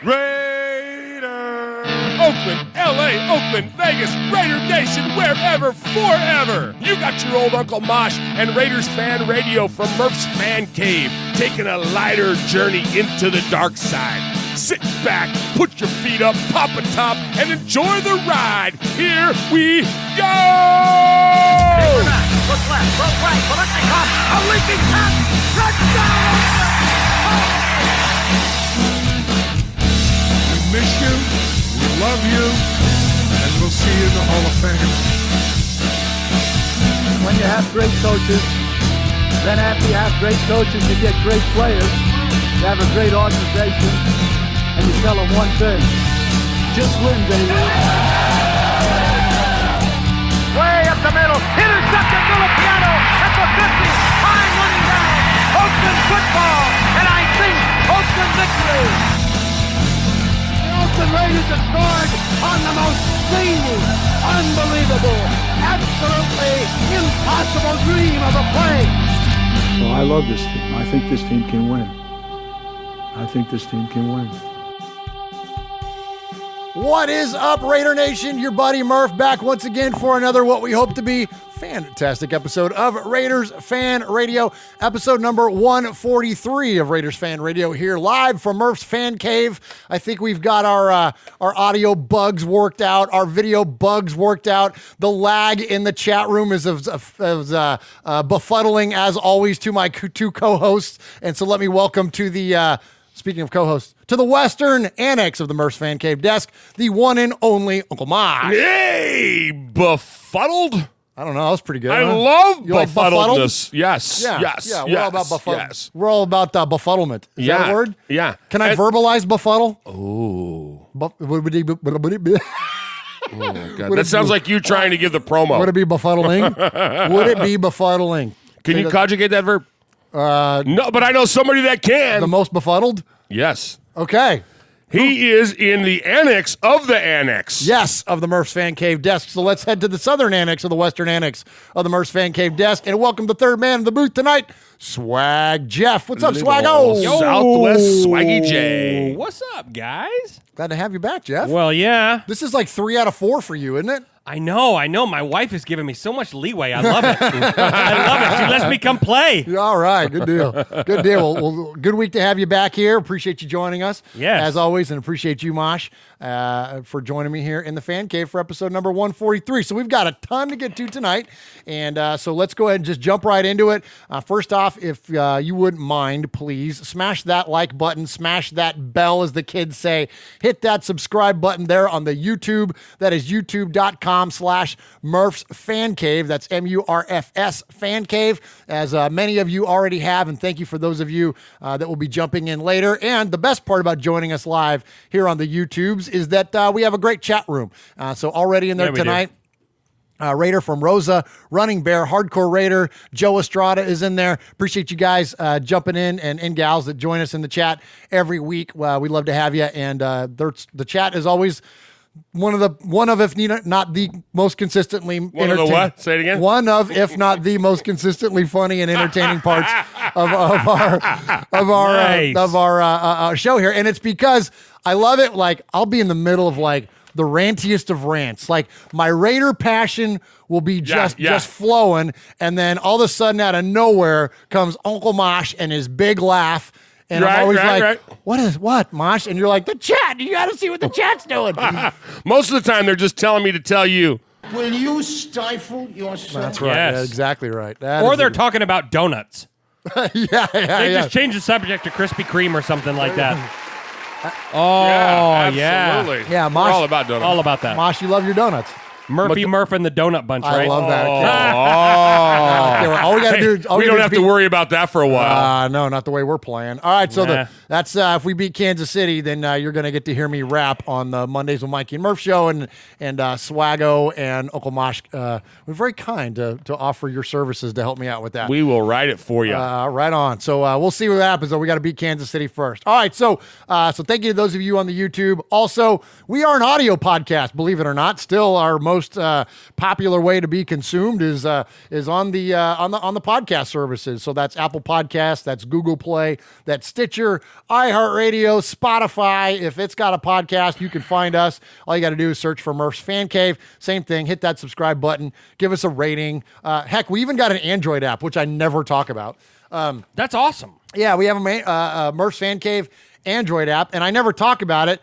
Raider! Oakland, LA, Oakland, Vegas, Raider Nation, wherever, forever! You got your old Uncle Mosh and Raiders Fan Radio from Murph's Fan Cave, taking a lighter journey into the dark side. Sit back, put your feet up, pop a top, and enjoy the ride. Here we go! Look left, look right, Bolitnikov, a leaping pass, touchdown! We miss you, we love you, and we'll see you in the Hall of Fame. When you have great coaches, then after you have great coaches, you get great players, you have a great organization, and you tell them one thing, just win, baby. Way up the middle, intercepted Filipiano at the 50, high running down, Oakland football, and I think Oakland victory. The Oakland Raiders have scored on the most zany, unbelievable, absolutely impossible dream of a play. Well, I love this team. I think this team can win. I think this team can win. What is up, Raider Nation? Your buddy Murph back once again for another what we hope to be fantastic episode of Raiders Fan Radio, episode number 143 of Raiders Fan Radio, here live from Murph's Fan Cave. I think we've got our audio bugs worked out, our video bugs worked out. The lag in the chat room is befuddling as always to my two co-hosts, and so let me welcome to the speaking of co-hosts, to the Western Annex of the Murph's Fan Cave desk, the one and only Uncle Mosh. Hey, befuddled? I don't know. That was pretty good. I huh? love You like befuddledness. Yes. Yeah. Yes. Yeah. We're yes, all about befuddlement. yes. We're all about befuddlement. Is that a word? Yeah. Can I verbalize befuddle? Oh. Would Oh, God. That sounds like you trying to give the promo. it be befuddling? Would it be befuddling? Can you conjugate that verb? No, but I know somebody that can. The most befuddled? Yes. Okay. He is in the annex of the annex. Yes, of the Murph's Fan Cave desk. So let's head to the southern annex of the western annex of the Murph's Fan Cave desk and welcome the third man in the booth tonight, Swag Jeff. What's up, Swaggo? Yo. Southwest Swaggy J. What's up, guys? Glad to have you back, Jeff. Well, yeah. This is like 3 out of 4 for you, isn't it? I know. My wife is giving me so much leeway. I love it. I love it. She lets me come play. All right. Good deal. Good deal. Well, good week to have you back here. Appreciate you joining us. Yes. As always, and appreciate you, Mosh, for joining me here in the Fan Cave for episode number 143. So we've got a ton to get to tonight. And so let's go ahead and just jump right into it. First off, if you wouldn't mind, please smash that like button, smash that bell, as the kids say. Hit that subscribe button there on the YouTube. That is youtube.com/Murph's Fan Cave. That's MURFS Fan Cave, as many of you already have. And thank you for those of you that will be jumping in later. And the best part about joining us live here on the YouTubes is that we have a great chat room. So already in there tonight. Raider from Rosa, Running Bear, Hardcore Raider, Joe Estrada is in there. Appreciate you guys jumping in and gals that join us in the chat every week. We love to have you. And the chat is always one of, if not the most consistently One of the what? Say it again. One of, if not the most consistently funny and entertaining parts of our show here. And it's because I love it. Like, I'll be in the middle of like the rantiest of rants. Like, my Raider passion will be just flowing, and then all of a sudden out of nowhere comes Uncle Mosh and his big laugh. And I'm always what, Mosh? And you're like, the chat, you got to see what the chat's doing. Most of the time, they're just telling me to tell you. Will you stifle yourself? That's right. Yes. Yeah, exactly right. Or they're talking about donuts. They Just change the subject to Krispy Kreme or something like that. Absolutely. Yeah, We're Mosh, all about donuts. All about that. Mosh, you love your donuts. Murph and the Donut Bunch, I right? love that. Oh. All we got to do is We don't have to worry about that for a while. No, not the way we're playing. All right, so that's if we beat Kansas City, then you're going to get to hear me rap on the Mondays with Mikey and Murph show, and Swaggo and Uncle Mosh were very kind to offer your services to help me out with that. We will write it for you. Right on. So we'll see what happens, though. We got to beat Kansas City first. All right, so thank you to those of you on the YouTube. Also, we are an audio podcast, believe it or not. Still our most most popular way to be consumed is on the podcast services. So that's Apple Podcasts, that's Google Play, that's Stitcher, iHeartRadio, Spotify. If it's got a podcast, you can find us. All you got to do is search for Murph's Fan Cave. Same thing. Hit that subscribe button. Give us a rating. Heck, we even got an Android app, which I never talk about. That's awesome. Yeah, we have a Murph's Fan Cave Android app, and I never talk about it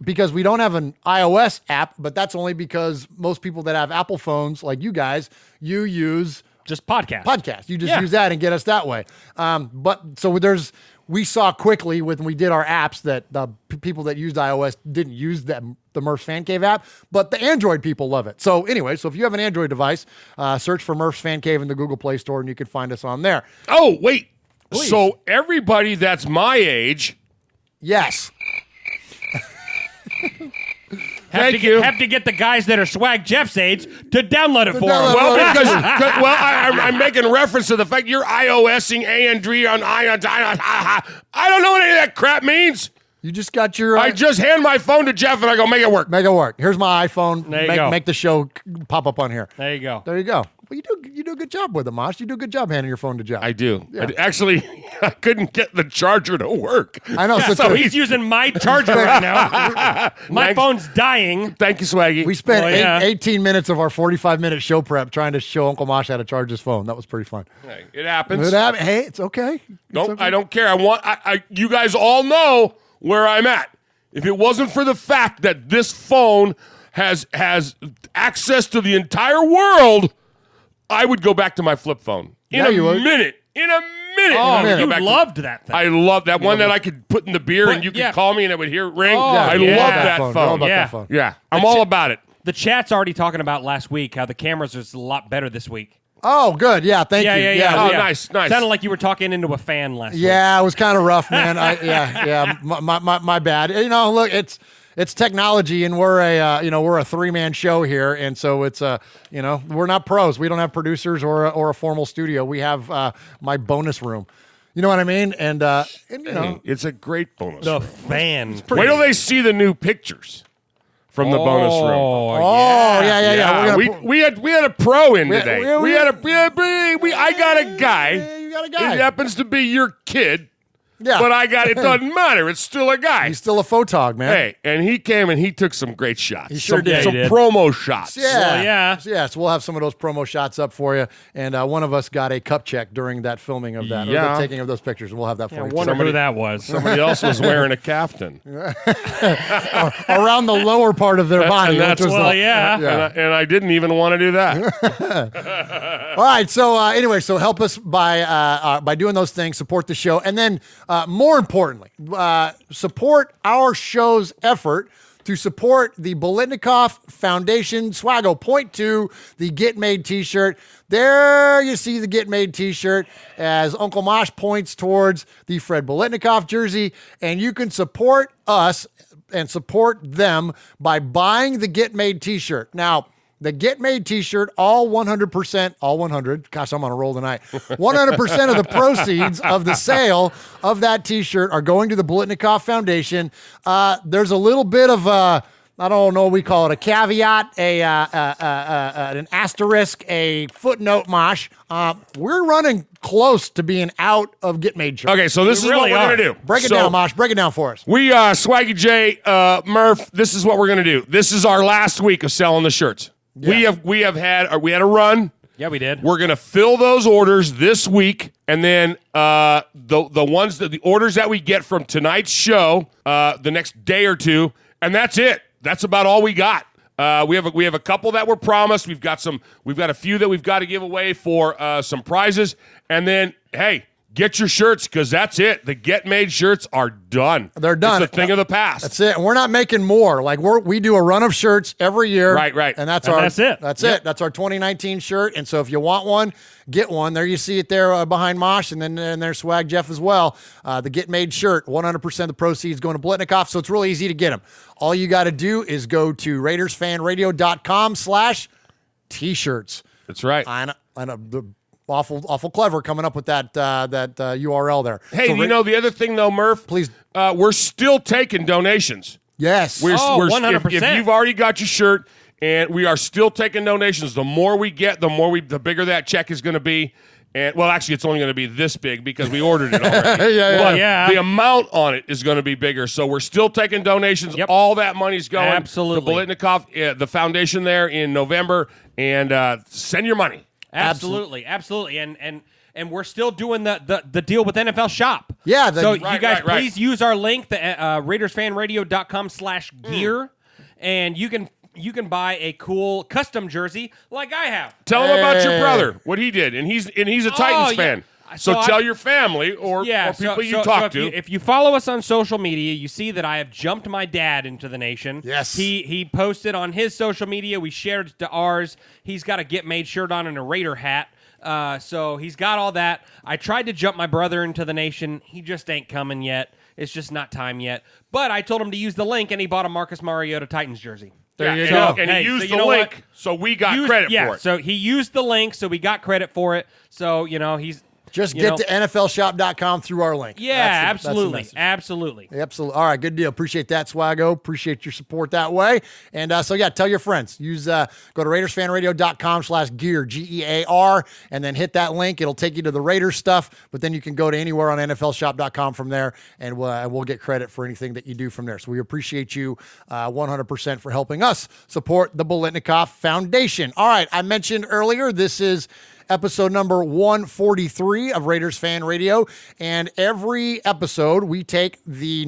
because we don't have an iOS app, but that's only because most people that have Apple phones, like you guys, you use just podcast. You just use that and get us that way. But so we saw quickly when we did our apps that the people that used iOS didn't use the Murph's Fan Cave app, but the Android people love it. So anyway, if you have an Android device, search for Murph's Fan Cave in the Google Play Store, and you can find us on there. Oh, wait. Please. So everybody that's my age... Yes. Have to get the guys that are Swag Jeff's age to download it for him. Well, because I'm making reference to the fact you're iOSing Android on I don't know what any of that crap means. You just got your... I just hand my phone to Jeff and I go, make it work. Make it work. Here's my iPhone. There you go. Make the show pop up on here. There you go. There you go. Well, you do a good job with it, Mosh. You do a good job handing your phone to Jeff. I do. Yeah. Actually, I couldn't get the charger to work. I know. So he's using my charger right now. My phone's dying. Thank you, Swaggy. We spent 18 minutes of our 45-minute show prep trying to show Uncle Mosh how to charge his phone. That was pretty fun. Hey, it happens. Hey, it's okay. I don't care. You guys all know where I'm at. If it wasn't for the fact that this phone has access to the entire world, I would go back to my flip phone in a minute. Oh, you loved that thing. I love that one that I could put in the beer and you could call me and it would hear it ring. I love that phone. That phone. Yeah, I'm all about it. The chat's already talking about last week how the cameras are a lot better this week. Oh, good. Yeah, thank you. Oh, nice. Sounded like you were talking into a fan last week. Yeah, it was kind of rough, man. My bad. Look, it's technology, and we're a 3-man show here, and so it's we're not pros. We don't have producers or a formal studio. We have my bonus room. You know what I mean? And it's a great bonus. The fan. Wait till they see the new pictures from the bonus room. Oh, yeah. We had a pro in today. I got a guy. You got a guy. He happens to be your kid. Yeah. But it doesn't matter. It's still a guy. He's still a photog, man. Hey, and he came and he took some great shots. He sure did. Some promo shots. Yeah. So we'll have some of those promo shots up for you. And one of us got a cup check during that filming of that, or the taking of those pictures. We'll have that for you. I wonder who that was. Somebody else was wearing a caftan. Around the lower part of their body. And and I didn't even want to do that. All right. So anyway, help us by doing those things, support the show, and then more importantly, support our show's effort to support the Bolitnikoff Foundation. Swaggo, point to the Get Made t-shirt. There you see the Get Made t-shirt as Uncle Mosh points towards the Fred Bolitnikoff jersey, and you can support us and support them by buying the Get Made t-shirt. Now, the Get Made t-shirt, all 100%, gosh, I'm on a roll tonight. 100% of the proceeds of the sale of that t-shirt are going to the Bolitnikoff Foundation. There's a little bit of I don't know what we call it, a caveat, an asterisk, a footnote, Mosh. We're running close to being out of Get Made shirts. Okay, so this is what we're going to do. Break it down, Mosh. Break it down for us. We, Swaggy J, Murph, this is what we're going to do. This is our last week of selling the shirts. Yeah. We had a run. Yeah, we did. We're gonna fill those orders this week, and then the orders that we get from tonight's show, the next day or two, and that's it. That's about all we got. We have a couple that were promised. We've got a few that we've got to give away for some prizes, and then hey. Get your shirts, because that's it. The Get Made shirts are done. They're done. It's a thing of the past. That's it. And we're not making more. Like we do a run of shirts every year. Right. And that's it. That's it. That's our 2019 shirt. And so if you want one, get one. There you see it there behind Mosh, and then there's Swag Jeff as well. The Get Made shirt, 100% of the proceeds going to Bolitnikoff. So it's really easy to get them. All you got to do is go to RaidersFanRadio.com/t-shirts. That's right. I know. Awful clever coming up with that URL there. Hey, so, the other thing though, Murph, please, we're still taking donations. Yes, we're 100%. If you've already got your shirt, And we are still taking donations. The more we get, the bigger that check is going to be. And well, actually, it's only going to be this big because we ordered it already. Yeah. But the amount on it is going to be bigger. So we're still taking donations. Yep. All that money's going Absolutely. to Bolitnikoff, the foundation there in November. And send your money. Absolutely. And we're still doing the deal with NFL Shop. Yeah. So you guys, right. please use our link, the RaidersFanRadio.com/gear, and you can buy a cool custom jersey like I have. Tell him about your brother, what he did, and he's a Titans fan. So tell your family or people you talk to. If you follow us on social media, you see that I have jumped my dad into the nation. Yes. He posted on his social media. We shared it to ours. He's got a Get Made shirt on and a Raider hat. So he's got all that. I tried to jump my brother into the nation. He just ain't coming yet. It's just not time yet. But I told him to use the link, and he bought a Marcus Mariota Titans jersey. There you go. And he used the link, so we got credit for it. So he used the link, so we got credit for it. So, he's... Just get to NFLshop.com through our link. Yeah, That's the message. Absolutely. Absolutely. All right, good deal. Appreciate that, Swaggo. Appreciate your support that way. And tell your friends. Use go to RaidersFanRadio.com/gear, GEAR, and then hit that link. It'll take you to the Raiders stuff, but then you can go to anywhere on NFLshop.com from there, and we'll get credit for anything that you do from there. So we appreciate you 100% for helping us support the Bolitnikoff Foundation. All right, I mentioned earlier, this is episode number 143 of Raiders Fan Radio. And every episode, we take the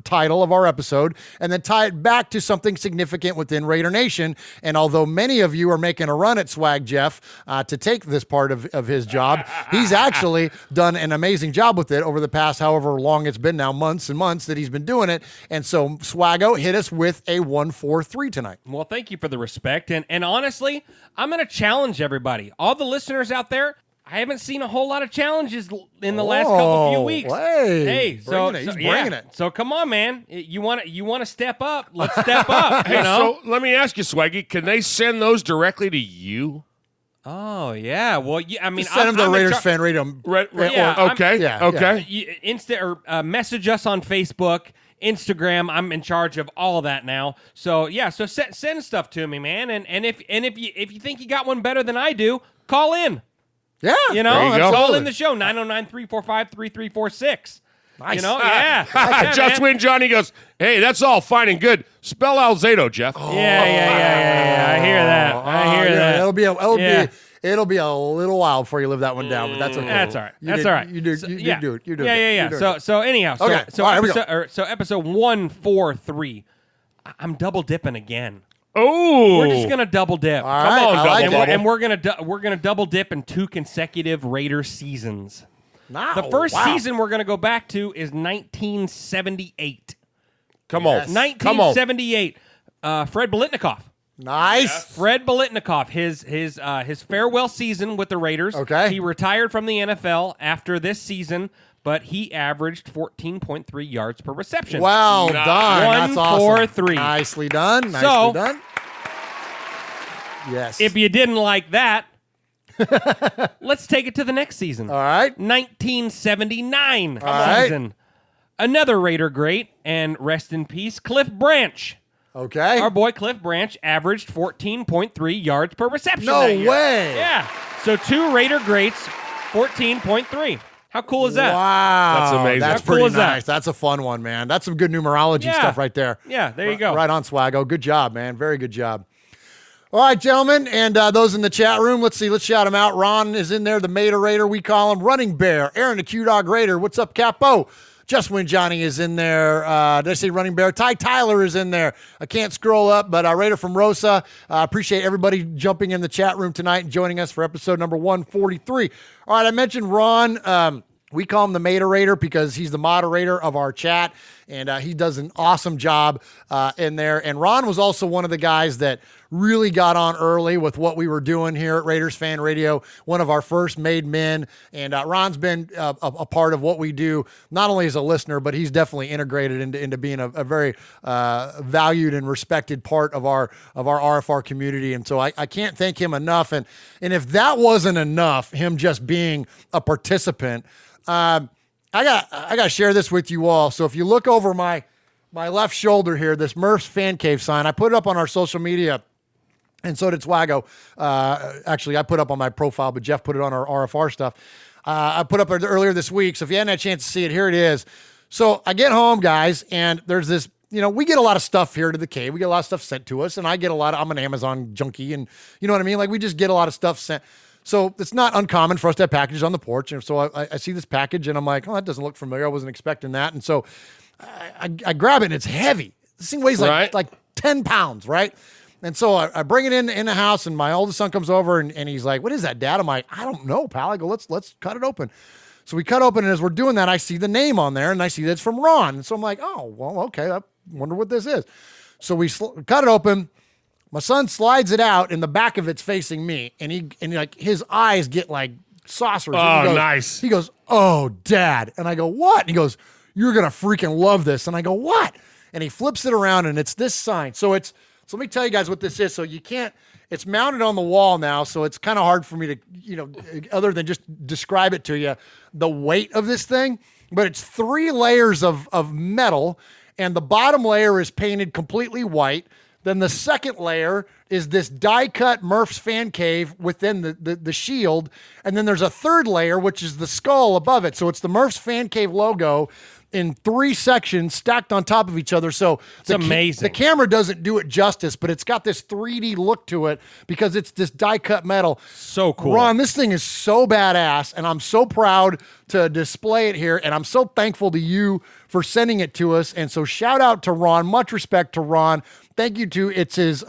title of our episode, and then tie it back to something significant within Raider Nation. And although many of you are making a run at Swag Jeff to take this part of his job, he's actually done an amazing job with it over the past however long it's been now, months and months that he's been doing it. And so, Swaggo, hit us with a 143 tonight. Well, thank you for the respect. And honestly, I'm going to challenge everybody. All the listeners out there, I haven't seen a whole lot of challenges in the last few weeks. He's bringing it. So come on, man. You want to step up? Let's step up. So let me ask you, Swaggy, can they send those directly to you? Oh yeah. Well, I mean, just send them to Raiders Fan Radio. Message us on Facebook, Instagram. I'm in charge of all of that now. So send stuff to me, man. And if you think you got one better than I do, call in. Yeah, call in the show 909-345-3346. Nice. Just when Johnny goes, hey, that's all fine and good. Spell Alzado, Jeff. Yeah. I hear that. It'll be a little while before you live that one down, but that's okay. That's all right. That's all right. You do it. So anyhow, okay. So episode 143. I'm double dipping again. Oh, we're just gonna double dip. All right. And we're gonna double dip in 2 consecutive Raider seasons. The first season we're gonna go back to is 1978. Come on, 1978. Fred Bolitnikoff. Nice. Yes. Fred Bolitnikoff, his farewell season with the Raiders. Okay. He retired from the NFL after this season, but he averaged 14.3 yards per reception. Well done. That's awesome. 143. Nicely done. Yes. If you didn't like that, let's take it to the next season. All right. 1979 season. Another Raider great, and rest in peace, Cliff Branch. Okay. Our boy Cliff Branch averaged 14.3 yards per reception. No way. Yeah. So 2 Raider greats, 14.3. How cool is that? Wow. That's amazing. That's How cool pretty is that? nice. That's a fun one, man. That's some good numerology stuff right there. Yeah, there you go. Right on, Swaggo. Good job, man. Very good job. All right, gentlemen, and those in the chat room, let's shout them out. Ron is in there, the Mater Raider, we call him. Running Bear, Aaron the Q-Dog Raider. What's up, Capo? Just when Johnny is in there. Did I say Running Bear? Ty Tyler is in there. I can't scroll up, but Raider from Rosa. Appreciate everybody jumping in the chat room tonight and joining us for episode number 143. All right, I mentioned Ron. We call him the Moderator because he's the moderator of our chat, and he does an awesome job in there. And Ron was also one of the guys that really got on early with what we were doing here at Raiders Fan Radio, one of our first made men. And Ron's been a part of what we do, not only as a listener, but he's definitely integrated into being a very valued and respected part of our RFR community. And so I can't thank him enough. And if that wasn't enough, him just being a participant, I got to share this with you all. So if you look over my left shoulder here, this Murph's Fan Cave sign, I put it up on our social media And so did Swago. Actually, I put up on my profile, but Jeff put it on our RFR stuff. I put up earlier this week. So if you hadn't had a chance to see it, here it is. So I get home, guys, and there's this, we get a lot of stuff here to the cave. We get a lot of stuff sent to us, and I get a lot of, I'm an Amazon junkie, and you know what I mean? Like, we just get a lot of stuff sent. So it's not uncommon for us to have packages on the porch. And so I see this package, and I'm like, oh, that doesn't look familiar. I wasn't expecting that. And so I grab it, and it's heavy. This thing weighs like 10 pounds, right? And so I bring it in the house, and my oldest son comes over, and he's like, what is that, Dad? I'm like, I don't know, pal. I go, let's cut it open. So we cut open, and as we're doing that, I see the name on there, and I see that it's from Ron. And so I'm like, oh, well, okay, I wonder what this is. So we cut it open. My son slides it out, and the back of it's facing me, and like his eyes get like saucers. Oh, nice. He goes, oh, Dad. And I go, what? And he goes, you're going to freaking love this. And I go, what? And he flips it around, and it's this sign. So let me tell you guys what this is. So it's mounted on the wall now, so it's kind of hard for me to, other than just describe it to you, the weight of this thing. But it's 3 layers of metal, and the bottom layer is painted completely white. Then the second layer is this die-cut Murph's Fan Cave within the shield. And then there's a third layer, which is the skull above it. So it's the Murph's Fan Cave logo in 3 sections stacked on top of each other. So it's amazing. The camera doesn't do it justice, but it's got this 3D look to it because it's this die-cut metal. So cool. Ron, this thing is so badass, and I'm so proud to display it here, and I'm so thankful to you for sending it to us. And so shout out to Ron. Much respect to Ron. Thank you to it's his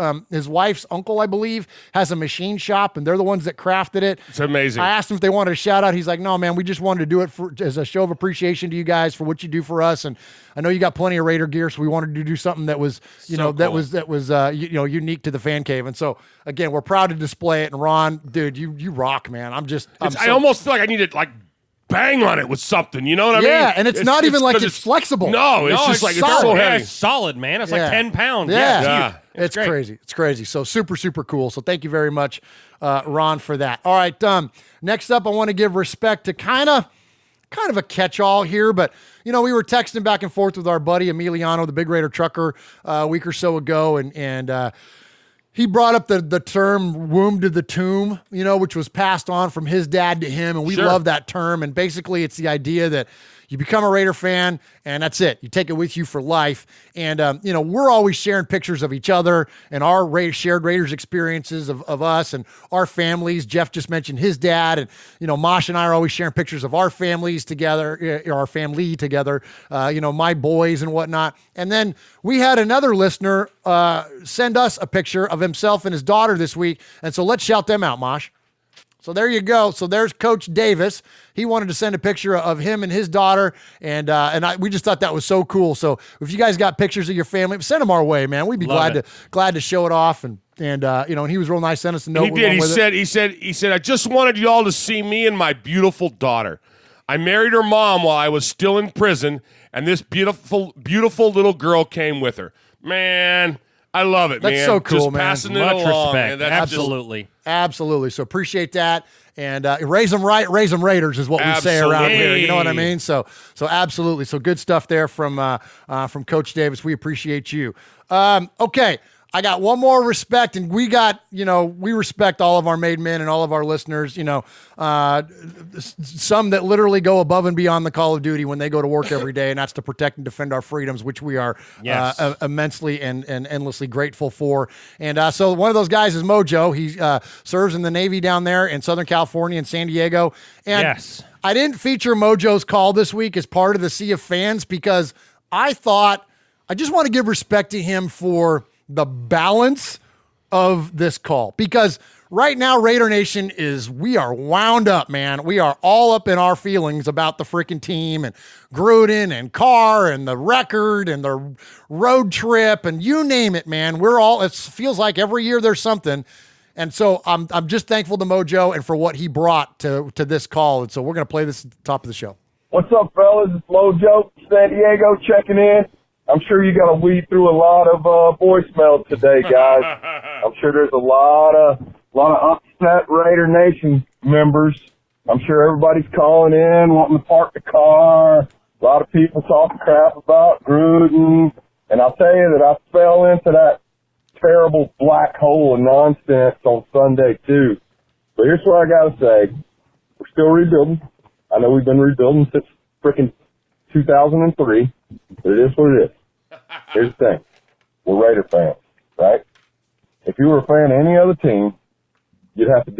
wife's uncle, I believe, has a machine shop, and they're the ones that crafted it. It's amazing. I asked him if they wanted a shout out. He's like, no, man, we just wanted to do it as a show of appreciation to you guys for what you do for us. And I know you got plenty of Raider gear, so we wanted to do something that was, cool. that was unique to the fan cave. And so again, we're proud to display it. And Ron, dude, you rock, man. I almost feel like I need to bang on it with something. You know what I mean? Yeah, and it's not even like it's flexible. No, it's just like it's so heavy. It's solid, man. It's like 10 pounds. Yeah. It's great. Crazy. It's crazy. So super, super cool. So thank you very much, Ron, for that. All right. Next up, I want to give respect to kind of a catch-all here, but we were texting back and forth with our buddy Emiliano, the Big Raider trucker, a week or so ago, and he brought up the term womb to the tomb, which was passed on from his dad to him. And we love that term. And basically it's the idea that you become a Raider fan and that's it. You take it with you for life. And, we're always sharing pictures of each other and our shared Raiders experiences of us and our families. Jeff just mentioned his dad, and, Mosh and I are always sharing pictures of our families together, our family together, my boys and whatnot. And then we had another listener send us a picture of himself and his daughter this week. And so let's shout them out, Mosh. So there you go. So there's Coach Davis. He wanted to send a picture of him and his daughter, and we just thought that was so cool. So if you guys got pictures of your family, send them our way, man. We'd be glad to show it off. And he was real nice. Sent us a note. He did. He said, I just wanted you all to see me and my beautiful daughter. I married her mom while I was still in prison, and this beautiful, beautiful little girl came with her. Man, I love it, man. That's so cool, just man. Passing it Much along, respect. man. Absolutely. Absolutely. So appreciate that. And raise them right, raise them Raiders is what we say around here. You know what I mean? So absolutely. So good stuff there from Coach Davis. We appreciate you. Okay. I got one more respect, and we respect all of our made men and all of our listeners, some that literally go above and beyond the call of duty when they go to work every day, and that's to protect and defend our freedoms, which we are immensely and endlessly grateful for. And so one of those guys is Mojo. He serves in the Navy down there in Southern California in San Diego. And I didn't feature Mojo's call this week as part of the Sea of Fans because I thought I just want to give respect to him for the balance of this call, because right now Raider Nation we are wound up, man. We are all up in our feelings about the freaking team and Gruden and Carr and the record and the road trip and you name it, man. It feels like every year there's something. And so I'm just thankful to Mojo and for what he brought to this call. And so we're going to play this at the top of the show. What's up, fellas? It's Mojo, San Diego, checking in. I'm sure you got to weed through a lot of voicemails today, guys. I'm sure there's a lot of upset Raider Nation members. I'm sure everybody's calling in, wanting to park the car. A lot of people talking crap about Gruden. And I'll tell you that I fell into that terrible black hole of nonsense on Sunday too. But here's what I gotta say. We're still rebuilding. I know we've been rebuilding since frickin' 2003, but it is what it is. Here's the thing. We're Raider fans, right? If you were a fan of any other team, you'd have to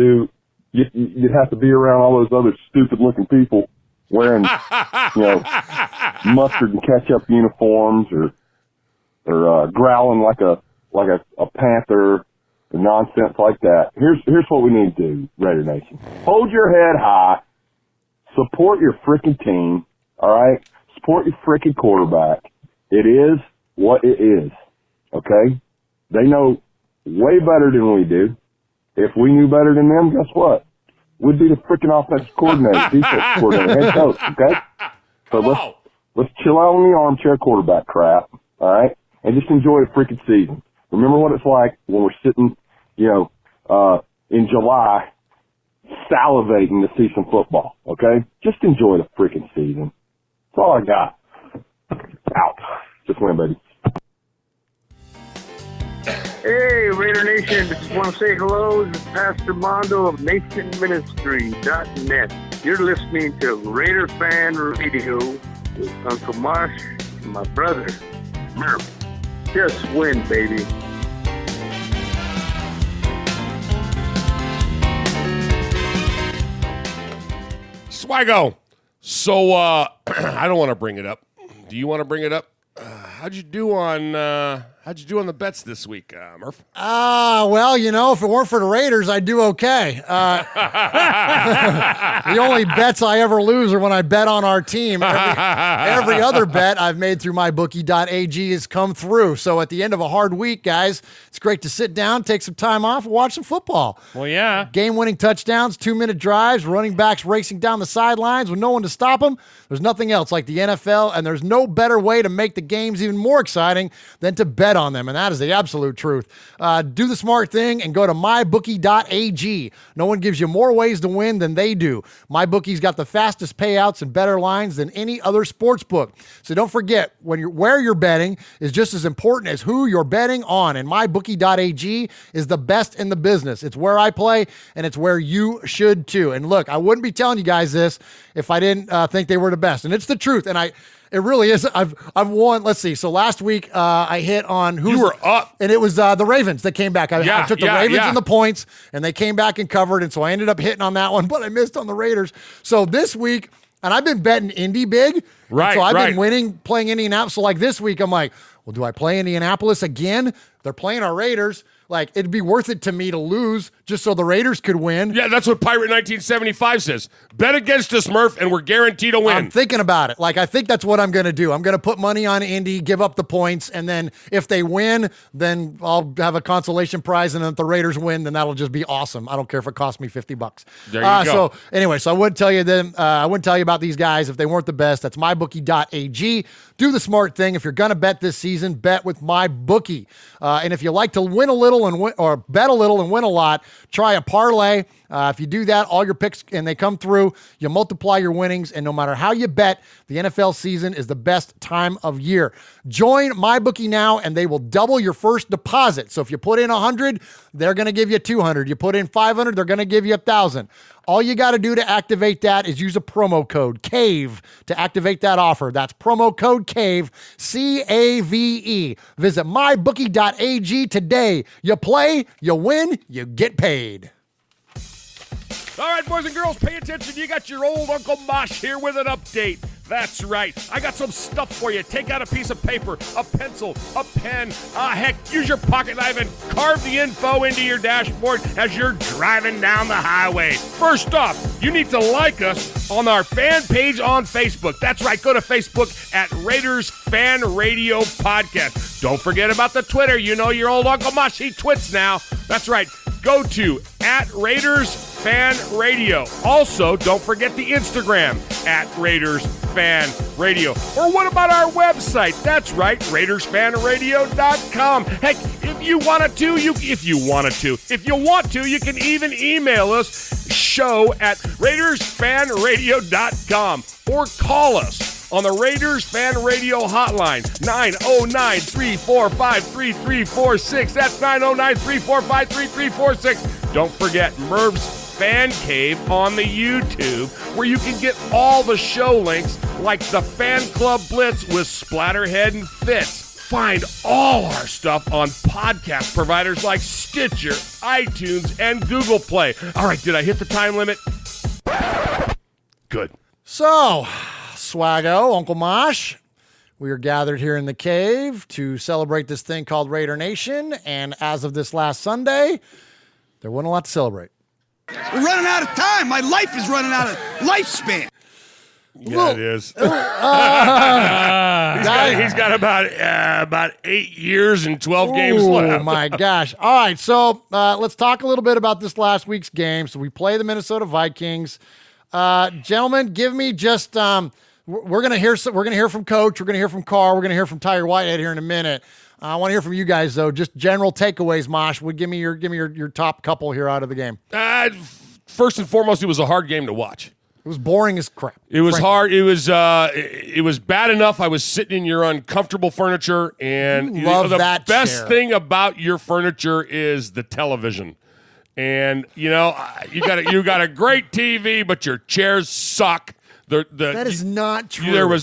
be around all those other stupid looking people wearing, mustard and ketchup uniforms or growling like a panther or nonsense like that. Here's what we need to do, Raider Nation. Hold your head high. Support your freaking team. All right? Support your freaking quarterback. It is what it is. Okay? They know way better than we do. If we knew better than them, guess what? We'd be the freaking offensive coordinator, defensive coordinator, head coach, okay? So let's chill out on the armchair quarterback crap, all right? And just enjoy the freaking season. Remember what it's like when we're sitting, in July salivating to see some football, okay? Just enjoy the freaking season. That's all I got. Out. Just win, baby. Hey, Raider Nation, just want to say hello. This is Pastor Mondo of NationMinistry.net. You're listening to Raider Fan Radio with Uncle Mosh and my brother, Murph. Just win, baby. Swago. So, I don't want to bring it up. Do you want to bring it up? How'd you do on the bets this week, Murph? Well, if it weren't for the Raiders, I'd do okay. The only bets I ever lose are when I bet on our team. Every other bet I've made through mybookie.ag has come through. So at the end of a hard week, guys, it's great to sit down, take some time off, and watch some football. Well, yeah. Game-winning touchdowns, 2-minute drives, running backs racing down the sidelines with no one to stop them. There's nothing else like the NFL, and there's no better way to make the games even more exciting than to bet on them, and that is the absolute truth. Do the smart thing and go to mybookie.ag. No one gives you more ways to win than they do. MyBookie's got the fastest payouts and better lines than any other sports book. So don't forget, where you're betting is just as important as who you're betting on, and mybookie.ag is the best in the business. It's where I play, and it's where you should too. And look, I wouldn't be telling you guys this if I didn't think they were the best, and it's the truth. And it really is. I've won. Let's see. So last week I hit on who you were up, and it was the Ravens that came back. I took the Ravens and the points, and they came back and covered. And so I ended up hitting on that one, but I missed on the Raiders. So this week, and I've been betting Indy big, right? So I've been winning playing Indianapolis. So like this week, I'm like, well, do I play Indianapolis again? They're playing our Raiders. Like, it'd be worth it to me to lose just so the Raiders could win. Yeah, that's what Pirate 1975 says. Bet against us, Murph, and we're guaranteed to win. I'm thinking about it. Like, I think that's what I'm going to do. I'm going to put money on Indy, give up the points, and then if they win, then I'll have a consolation prize, and if the Raiders win, then that'll just be awesome. I don't care if it costs me $50. There you go. So, anyway, I wouldn't tell you them. I wouldn't tell you about these guys if they weren't the best. That's mybookie.ag. Do the smart thing. If you're going to bet this season, bet with MyBookie. And if you like to win a little or bet a little and win a lot, try a parlay. If you do that, all your picks, and they come through, you multiply your winnings, and no matter how you bet, the NFL season is the best time of year. Join MyBookie now, and they will double your first deposit. So if you put in $100, they're going to give you $200. You put in $500, they're going to give you $1,000. All you got to do to activate that is use a promo code CAVE to activate that offer. That's promo code CAVE, C-A-V-E. Visit mybookie.ag today. You play, you win, you get paid. All right, boys and girls, pay attention. You got your old Uncle Mosh here with an update. That's right. I got some stuff for you. Take out a piece of paper, a pencil, a pen. Heck, use your pocket knife and carve the info into your dashboard as you're driving down the highway. First off, you need to like us on our fan page on Facebook. That's right. Go to Facebook at Raiders Fan Radio Podcast. Don't forget about the Twitter. You know your old Uncle Mosh, he twits now. That's right. Go to at Raiders Fan Radio. Also, don't forget the Instagram at Raiders Fan Radio. Or what about our website? That's right, RaidersFanRadio.com. Heck, if you want to, you can even email us show at RaidersFanRadio.com or call us on the Raiders Fan Radio hotline, 909-345-3346. That's 909-345-3346. Don't forget Merv's Fan Cave on the YouTube, where you can get all the show links like the Fan Club Blitz with Splatterhead and Fitz. Find all our stuff on podcast providers like Stitcher, iTunes, and Google Play. All right, did I hit the time limit? Good. So, Swaggo, Uncle Mosh, we are gathered here in the cave to celebrate this thing called Raider Nation, and as of this last Sunday, there wasn't a lot to celebrate. We're running out of time. My life is running out of lifespan. Yeah, it is. He's got about 8 years and 12 games left. Oh, my gosh. All right, so let's talk a little bit about this last week's game. So we play the Minnesota Vikings. Gentlemen, give me just we're gonna hear from Coach, we're gonna hear from Carr, we're gonna hear from Tiger Whitehead here in a minute. I want to hear from you guys though. Just general takeaways, Mosh. Give me your top couple here out of the game. First and foremost, it was a hard game to watch. It was boring as crap. It was hard. It was bad enough. I was sitting in your uncomfortable furniture, and Love the that best chair. thing about your furniture is the television. And you got a great TV, but your chairs suck. That is not true. Are you going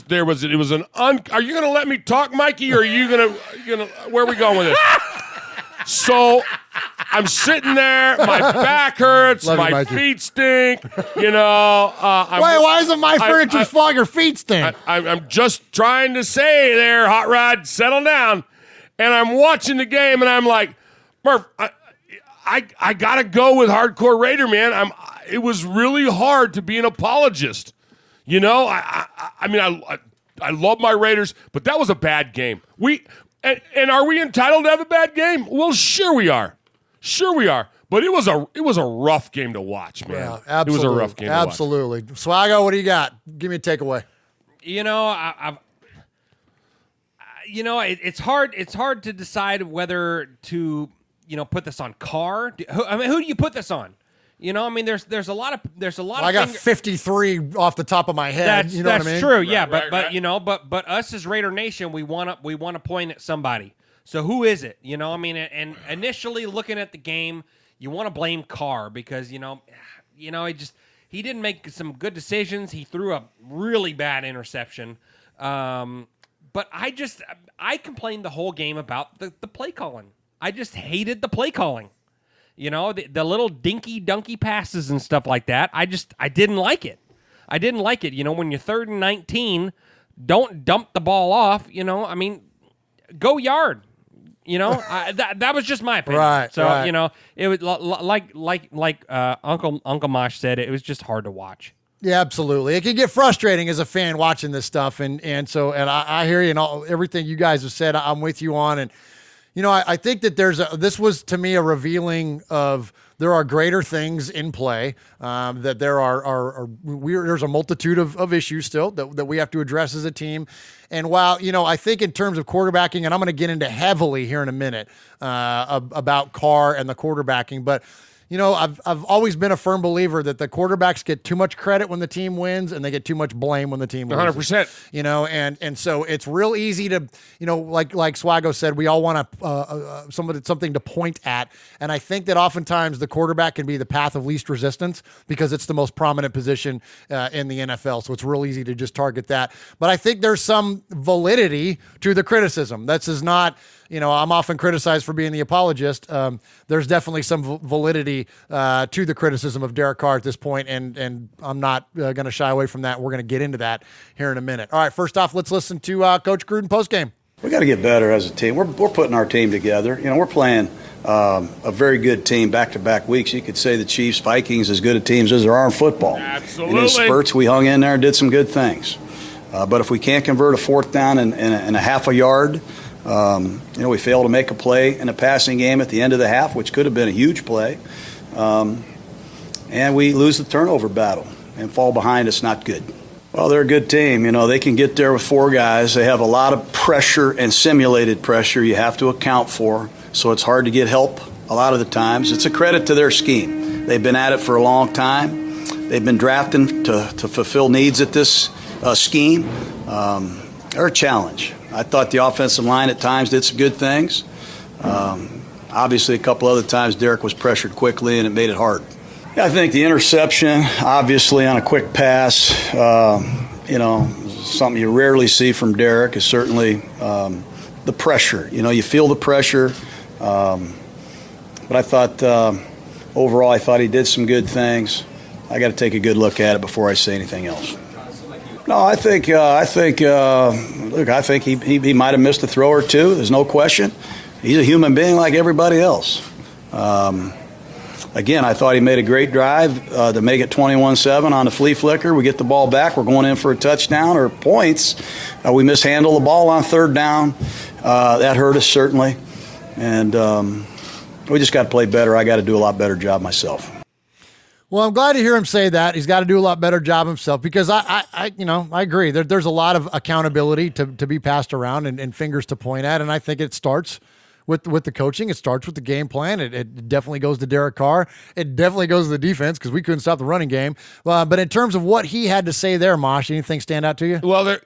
to let me talk, Mikey, or are you going to where are we going with this? So I'm sitting there, my back hurts, my feet stink, why isn't my furniture fault? Your feet stink. I'm just trying to say there, Hot Rod, settle down. And I'm watching the game, and I'm like, Murph, I got to go with Hardcore Raider, man. It was really hard to be an apologist. I love my Raiders, but that was a bad game. And are we entitled to have a bad game? Well, sure we are. But it was a rough game to watch, man. Yeah, absolutely. It was a rough game to watch. Absolutely. Swaggo, what do you got? Give me a takeaway. It's hard to decide whether to, put this on Carr. Who do you put this on? There's a lot of I got 53 off the top of my head. That's, you know that's what I mean? true. Right, yeah, right. but us as Raider Nation, we want to point at somebody. So who is it? And initially looking at the game, you want to blame Carr because he didn't make some good decisions. He threw a really bad interception. But I complained the whole game about the play calling. I just hated the play calling. The little dinky dunky passes and stuff like that. I didn't like it. When you're 3rd and 19, don't dump the ball off. Go yard. That was just my opinion. Right. So right. It was like Uncle Mosh said. It was just hard to watch. Yeah, absolutely. It can get frustrating as a fan watching this stuff, and I hear you and everything you guys have said. I'm with you on, and I think that this was to me a revealing of there are greater things in play. That there's a multitude of issues still that we have to address as a team. And while I think in terms of quarterbacking, and I'm going to get into heavily here in a minute about Carr and the quarterbacking, but. I've always been a firm believer that the quarterbacks get too much credit when the team wins and they get too much blame when the team loses. 100%. And so it's real easy to, like Swaggo said, we all want something to point at. And I think that oftentimes the quarterback can be the path of least resistance because it's the most prominent position in the NFL. So it's real easy to just target that. But I think there's some validity to the criticism. This is not, I'm often criticized for being the apologist. There's definitely some validity to the criticism of Derek Carr at this point, and I'm not going to shy away from that. We're going to get into that here in a minute. All right, first off, let's listen to Coach Gruden postgame. We got to get better as a team. We're putting our team together. We're playing a very good team back-to-back weeks. You could say the Chiefs, Vikings, as good a teams as there are in football. Absolutely. And in spurts, we hung in there and did some good things. But if we can't convert a 4th down and a half a yard, we failed to make a play in a passing game at the end of the half, which could have been a huge play. And we lose the turnover battle and fall behind. It's not good. Well, they're a good team. They can get there with 4 guys. They have a lot of pressure and simulated pressure you have to account for, so it's hard to get help a lot of the times. It's a credit to their scheme. They've been at it for a long time. They've been drafting to fulfill needs at this scheme. they're a challenge. I thought the offensive line at times did some good things. Obviously, a couple other times Derek was pressured quickly and it made it hard. Yeah, I think the interception, obviously on a quick pass, something you rarely see from Derek is certainly the pressure. You feel the pressure. But I thought overall, I thought he did some good things. I got to take a good look at it before I say anything else. No, I think he might have missed a throw or two. There's no question. He's a human being like everybody else. Again, I thought he made a great drive to make it 21-7 on the flea flicker. We get the ball back. We're going in for a touchdown or points. We mishandle the ball on third down. That hurt us certainly. And we just got to play better. I got to do a lot better job myself. Well, I'm glad to hear him say that. He's got to do a lot better job himself because I agree. There's a lot of accountability to be passed around and fingers to point at, and I think it starts with the coaching. It starts with the game plan. It definitely goes to Derek Carr. It definitely goes to the defense because we couldn't stop the running game. But in terms of what he had to say there, Mosh, anything stand out to you? Well,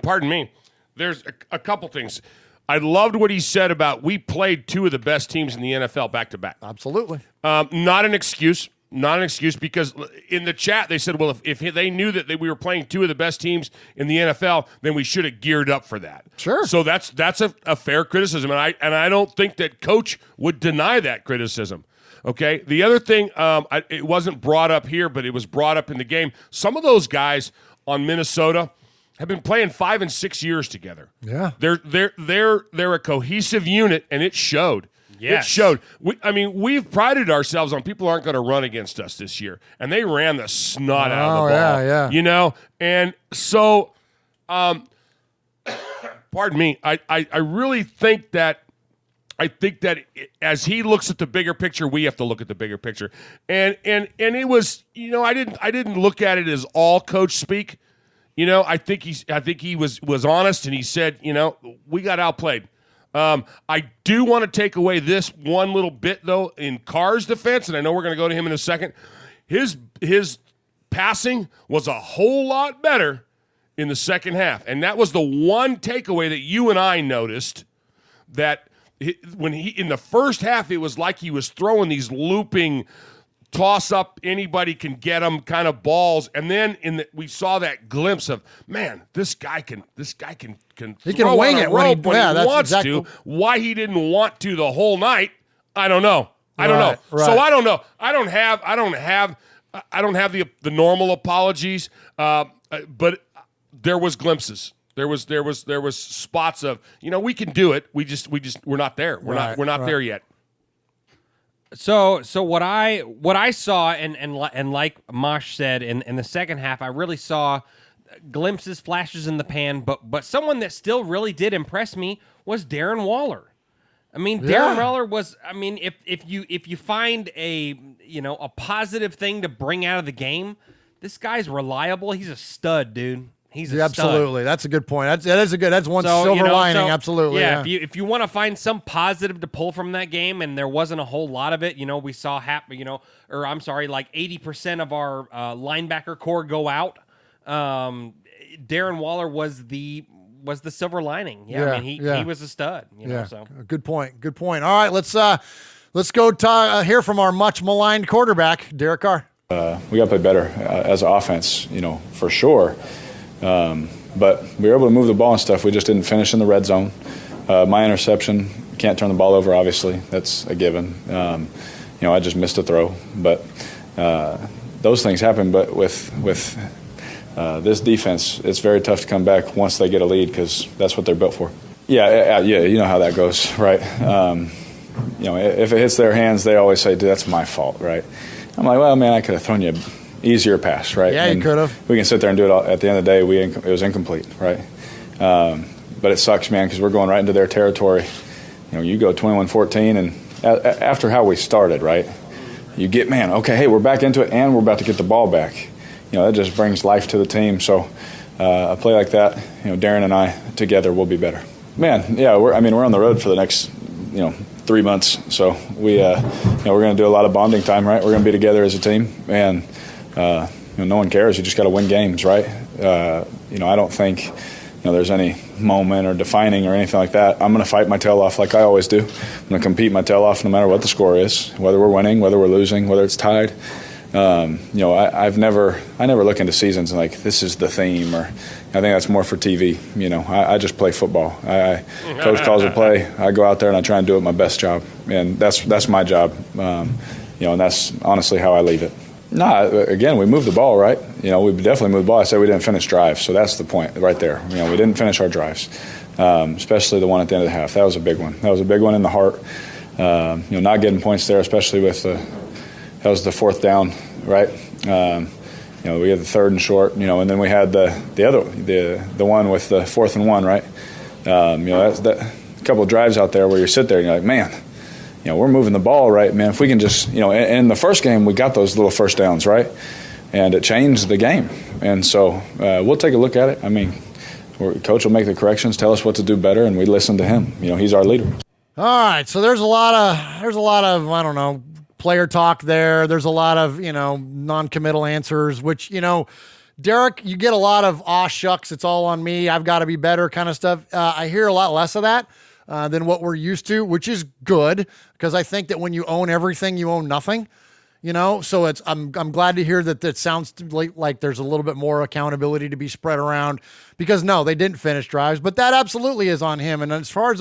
pardon me. There's a couple things. I loved what he said about we played two of the best teams in the NFL back-to-back. Absolutely. Not an excuse. Not an excuse because in the chat they said, well, if they knew that we were playing two of the best teams in the NFL, then we should have geared up for that. Sure. So that's a fair criticism, and I don't think that Coach would deny that criticism. Okay. The other thing, it wasn't brought up here, but it was brought up in the game. Some of those guys on Minnesota have been playing 5 and 6 years together. Yeah. They're a cohesive unit, and it showed. Yes. It showed. We've prided ourselves on people aren't going to run against us this year, and they ran the snot out of the ball. Yeah. And so, pardon me. I really think that. I think that as he looks at the bigger picture, we have to look at the bigger picture. And it was, I didn't look at it as all coach speak. I think he was honest, and he said, we got outplayed. I do want to take away this one little bit, though, in Carr's defense, and I know we're going to go to him in a second. His passing was a whole lot better in the second half, and that was the one takeaway that you and I noticed, that when in the first half, it was like he was throwing these looping toss up, anybody can get them kind of balls, and then we saw that glimpse of, man, this guy can he can wing it when he wants to. Why he didn't want to the whole night, I don't know. Right. So I don't know. I don't have the normal apologies, but there was glimpses. There was spots of, we can do it. We're not there. We're not there yet. So what I saw and like Mosh said in the second half, I really saw glimpses, flashes in the pan, but someone that still really did impress me was Darren Waller. I mean, Darren Waller was. I mean, if you find a positive thing to bring out of the game, this guy's reliable. He's a stud, dude. He's a absolutely. Stud. That's a good point. That's one silver lining. Absolutely. Yeah. If you want to find some positive to pull from that game, and there wasn't a whole lot of it, we saw like 80% of our linebacker core go out. Darren Waller was the silver lining. Yeah. I mean, he was a stud. So good point. All right, let's go hear from our much maligned quarterback, Derek Carr. We got to play better as an offense, for sure. But we were able to move the ball and stuff. We just didn't finish in the red zone. My interception, can't turn the ball over, obviously. That's a given. I just missed a throw. But those things happen. But with this defense, it's very tough to come back once they get a lead because that's what they're built for. Yeah, you know how that goes, right? If it hits their hands, they always say, dude, that's my fault, right? I'm like, well, man, I could have thrown you easier pass, right? Yeah, you could have. We can sit there and do it all. At the end of the day, it was incomplete, right? But it sucks, man, because we're going right into their territory. You go 21-14, and after how we started, right, you get, man, okay, hey, we're back into it, and we're about to get the ball back. That just brings life to the team. So a play like that, Darren and I together will be better. Man, yeah, we're on the road for the next, 3 months. So we're going to do a lot of bonding time, right? We're going to be together as a team, and no one cares. You just got to win games, right? I don't think there's any moment or defining or anything like that. I'm going to fight my tail off like I always do. I'm going to compete my tail off no matter what the score is, whether we're winning, whether we're losing, whether it's tied. I never look into seasons and like this is the theme, or I think that's more for TV. I just play football. Coach calls a play, I go out there and I try and do it my best job, and that's my job. And that's honestly how I leave it. No, again, we moved the ball, right? We definitely moved the ball. I said we didn't finish drives, so that's the point right there. We didn't finish our drives, especially the one at the end of the half. That was a big one. That was a big one in the heart. Not getting points there, especially with that was the fourth down, right? We had the third and short, and then we had the one with the 4th and 1, right? That's a couple of drives out there where you sit there and you're like, man, we're moving the ball, right, man. If we can just, and in the first game we got those little first downs, right, and it changed the game. And so we'll take a look at it. I mean, Coach will make the corrections, tell us what to do better, and we listen to him. He's our leader. All right, so there's a lot of I don't know, player talk there. There's a lot of, non-committal answers, which, Derek, you get a lot of, shucks, it's all on me, I've got to be better kind of stuff. I hear a lot less of that than what we're used to, which is good, because I think that when you own everything, you own nothing, so I'm glad to hear that sounds like there's a little bit more accountability to be spread around, because no, they didn't finish drives, but that absolutely is on him. And as far as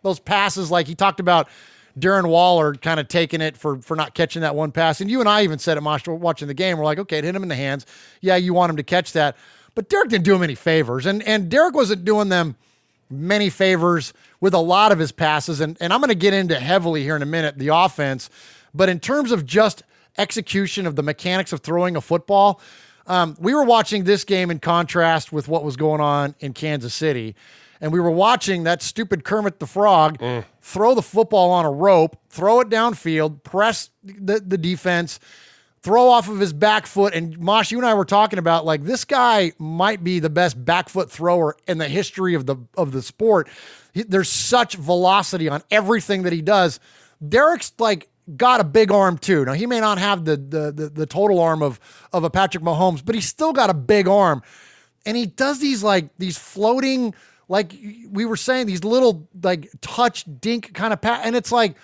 those passes, like he talked about, Darren Waller kind of taking it for not catching that one pass. And you and I even said it, Mosh, watching the game. We're like, okay, it hit him in the hands. Yeah, you want him to catch that. But Derek didn't do him any favors. And Derek wasn't doing them many favors with a lot of his passes. And I'm going to get into heavily here in a minute, the offense. But in terms of just execution of the mechanics of throwing a football, we were watching this game in contrast with what was going on in Kansas City. And we were watching that stupid Kermit the Frog throw the football on a rope, throw it downfield, press the defense, throw off of his back foot. And Mosh, you and I were talking about, like, this guy might be the best back foot thrower in the history of the sport. There's such velocity on everything that he does. Derek's got a big arm too. Now, he may not have the total arm of a Patrick Mahomes, but he's still got a big arm. And he does these floating, like we were saying, these little touch dink kind of pass, and it's like,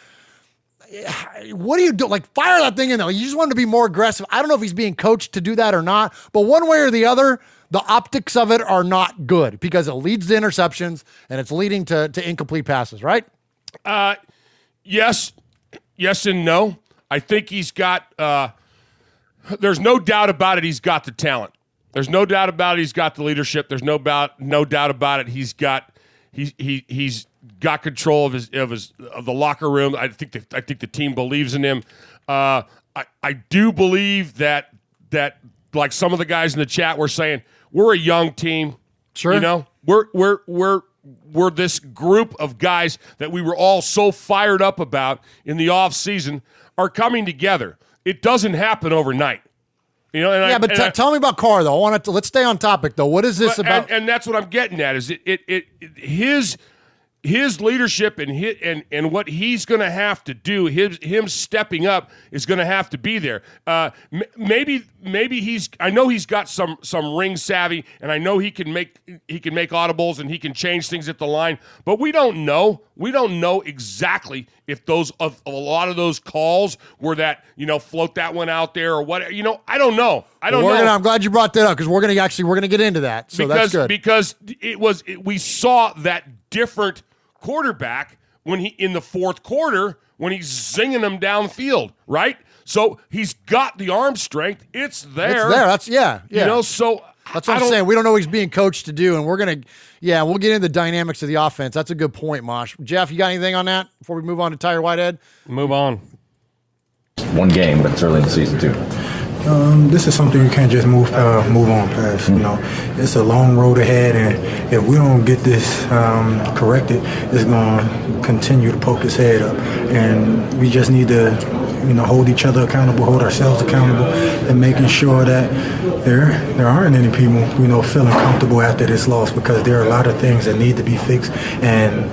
what do you do? Fire that thing in there. You just want to be more aggressive. I don't know if he's being coached to do that or not, but one way or the other, the optics of it are not good, because it leads to interceptions and it's leading to incomplete passes, right? Yes and no. I think he's got. There's no doubt about it. He's got the talent. There's no doubt about it. He's got the leadership. There's no doubt about it. He's got control of the locker room. I think the team believes in him. I do believe that like some of the guys in the chat were saying, we're a young team. Sure. We're this group of guys that we were all so fired up about in the off season are coming together. It doesn't happen overnight. Tell me about Carr, though. Let's stay on topic, though. What is this about? And that's what I'm getting at. Is his leadership and what he's going to have to do. Him stepping up is going to have to be there. Maybe I know he's got some ring savvy, and I know he can make audibles and he can change things at the line. But we don't know. We don't know exactly if a lot of those calls were that, float that one out there or what. I don't know. I'm glad you brought that up, because we're gonna get into that. So that's good, because we saw that different quarterback when he in the fourth quarter when he's zinging them downfield, right? So he's got the arm strength. It's there. That's yeah. So that's what I'm saying. We don't know what he's being coached to do, and we'll get into the dynamics of the offense. That's a good point, Mosh. Jeff, you got anything on that before we move on to Tyre Whitehead? Move on. One game, but it's early in the season too. This is something you can't just move on past. It's a long road ahead, and if we don't get this corrected, it's going to continue to poke its head up. And we just need to, hold each other accountable, hold ourselves accountable, and making sure that there aren't any people, feeling comfortable after this loss, because there are a lot of things that need to be fixed. And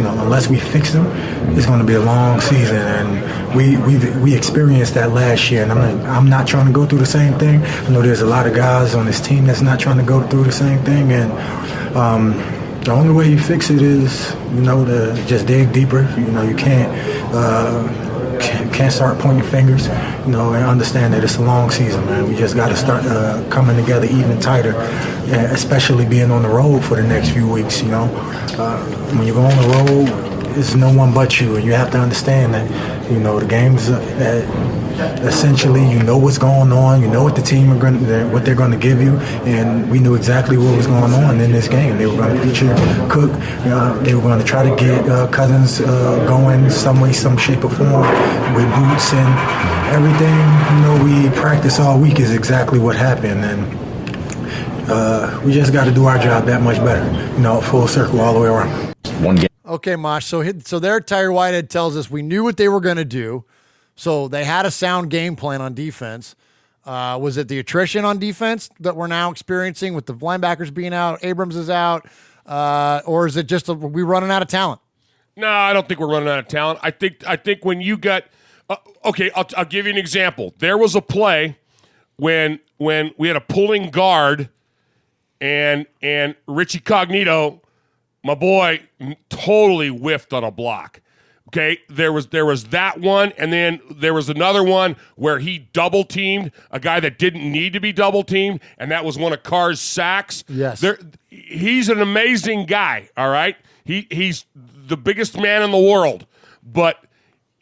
unless we fix them, it's going to be a long season. And we experienced that last year, and I'm not trying to go through the same thing. I know there's a lot of guys on this team that's not trying to go through the same thing, and The only way you fix it is, to just dig deeper. You can't start pointing fingers, and understand that it's a long season, man. We just got to start coming together even tighter, especially being on the road for the next few weeks, When you go on the road, it's no one but you, and you have to understand that, the games that essentially what's going on, what the team what they're going to give you, and we knew exactly what was going on in this game. They were going to feature Cook, they were going to try to get Cousins going some way, some shape or form with boots, and everything we practice all week is exactly what happened, and we just got to do our job that much better, full circle all the way around. One game. Okay, Mosh. So there, Tyree Whitehead tells us we knew what they were going to do. So they had a sound game plan on defense. Was it the attrition on defense that we're now experiencing with the linebackers being out, Abrams is out, or is it just we running out of talent? No, I don't think we're running out of talent. I think when you got okay, I'll give you an example. There was a play when we had a pulling guard and Richie Cognito, my boy, totally whiffed on a block. Okay, there was that one, and then there was another one where he double-teamed a guy that didn't need to be double-teamed, and that was one of Carr's sacks. Yes. He's an amazing guy, all right? He's the biggest man in the world, but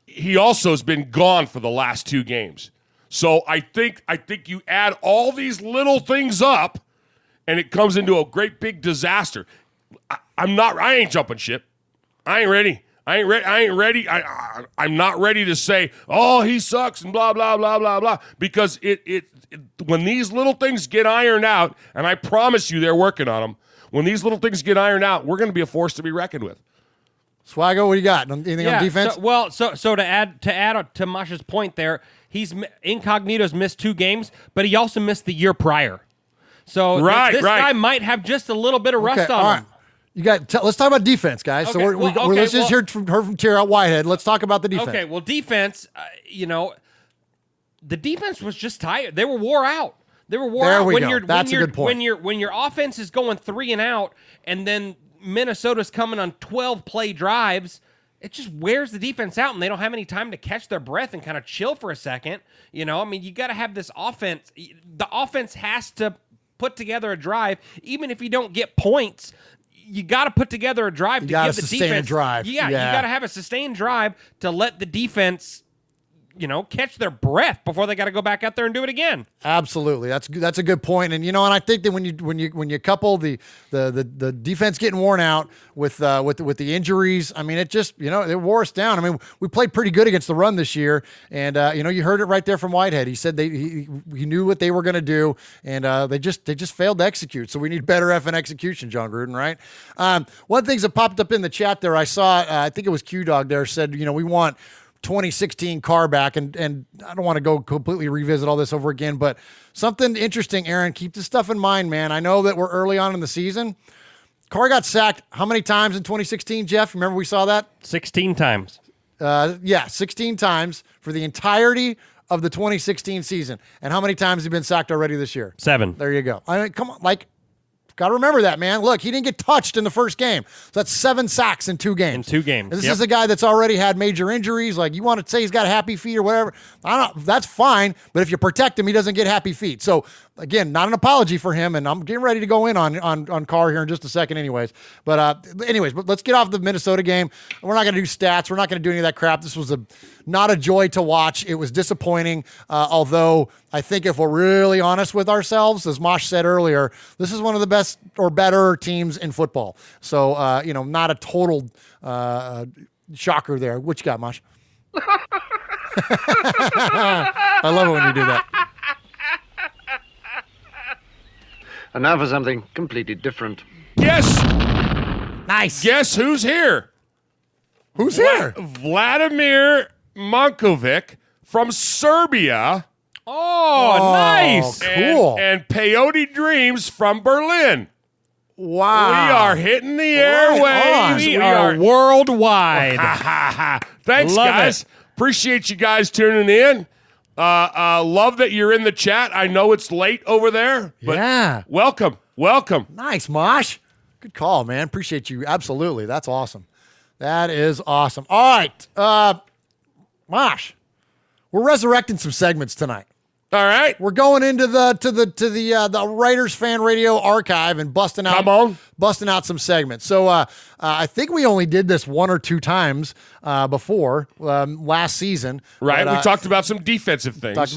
he also has been gone for the last 2 games. So I think you add all these little things up, and it comes into a great big disaster. I ain't jumping ship. I ain't ready. I ain't ready. I'm not ready to say, oh, he sucks and blah, blah, blah, blah, blah. Because it when these little things get ironed out, and I promise you they're working on them, when these little things get ironed out, we're going to be a force to be reckoned with. Swaggo, what do you got? Anything on defense? So to add to Masha's point there, Incognito's missed 2 games, but he also missed the year prior. So this guy might have just a little bit of rust on him. You got. Let's talk about defense, guys. Okay, So let's just hear from Tyree Whitehead. Let's talk about the defense. Okay, well, defense. The defense was just tired. They were wore out. They were wore out. That's a good point. When your offense is going 3 and out, and then Minnesota's coming on 12 play drives, it just wears the defense out, and they don't have any time to catch their breath and kind of chill for a second. You got to have this offense. The offense has to put together a drive, even if you don't get points. You got to put together a drive to give the defense. Drive. Yeah, you got to have a sustained drive to let the defense, catch their breath before they got to go back out there and do it again. Absolutely, that's a good point. And and I think that when you couple the defense getting worn out with the injuries, I mean, it just it wore us down. I mean, we played pretty good against the run this year, and you heard it right there from Whitehead. He said he knew what they were going to do, and they just failed to execute. So we need better effing execution, John Gruden, right? One of the things that popped up in the chat there, I saw, I think it was Q Dog there, said we want 2016 Carr back, and I don't want to go completely revisit all this over again, but something interesting, Aaron, keep this stuff in mind, man. I know that we're early on in the season. Carr got sacked how many times in 2016, Jeff? Remember we saw that? 16 times. 16 times for the entirety of the 2016 season. And how many times has he been sacked already this year? 7. There you go. I mean, come on, got to remember that, man. Look, he didn't get touched in the first game. So that's 7 sacks in 2 games. And this is a guy that's already had major injuries. Like, you want to say he's got happy feet or whatever. I don't know. That's fine. But if you protect him, he doesn't get happy feet. So, again, not an apology for him. And I'm getting ready to go in on Carr here in just a second anyways. But let's get off the Minnesota game. We're not going to do stats. We're not going to do any of that crap. This was not a joy to watch. It was disappointing. Although I think if we're really honest with ourselves, as Mosh said earlier, this is one of the best or better teams in football. So, not a total shocker there. What you got, Mosh? I love it when you do that. And now for something completely different. Yes. Nice. Guess who's here? Who's here? Vladimir Mankovic from Serbia. Oh, nice. Cool. And Peyote Dreams from Berlin. Wow. We are hitting the airwaves. We are worldwide. Thanks, Love guys. it. Appreciate you guys tuning in. Love that you're in the chat. I know it's late over there, but welcome. Nice, Mosh. Good call, man. Appreciate you. Absolutely. That's awesome. That is awesome. All right. Mosh, we're resurrecting some segments tonight. All right. We're going into the Writers Fan Radio archive and busting out some segments. So I think we only did this one or two times before last season. Right. But, we talked about some defensive things.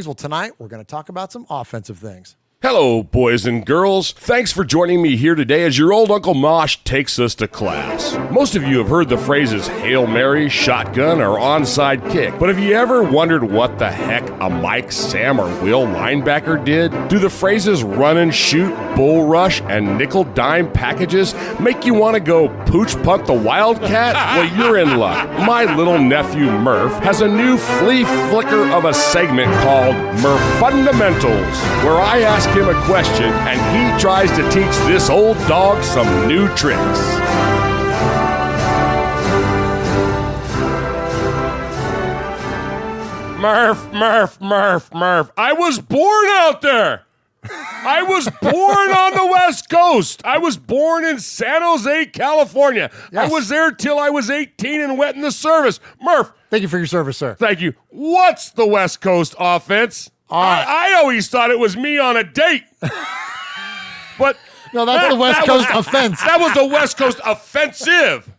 Well, tonight we're going to talk about some offensive things. Hello, boys and girls. Thanks for joining me here today as your old Uncle Mosh takes us to class. Most of you have heard the phrases Hail Mary, shotgun, or onside kick, but have you ever wondered what the heck a Mike, Sam, or Will linebacker did? Do the phrases run and shoot, bull rush, and nickel dime packages make you want to go pooch punt the Wildcat? Well, you're in luck. My little nephew Murph has a new flea flicker of a segment called Murph Fundamentals, where I ask him a question and he tries to teach this old dog some new tricks. Murph. I was born out there. I was born on the West Coast. I was born in San Jose, California. Yes. I was there till I was 18 and went in the service. Murph. Thank you for your service, sir. Thank you. What's the West Coast offense? I always thought it was me on a date. But no, that's the West Coast offense. That was the West Coast offensive.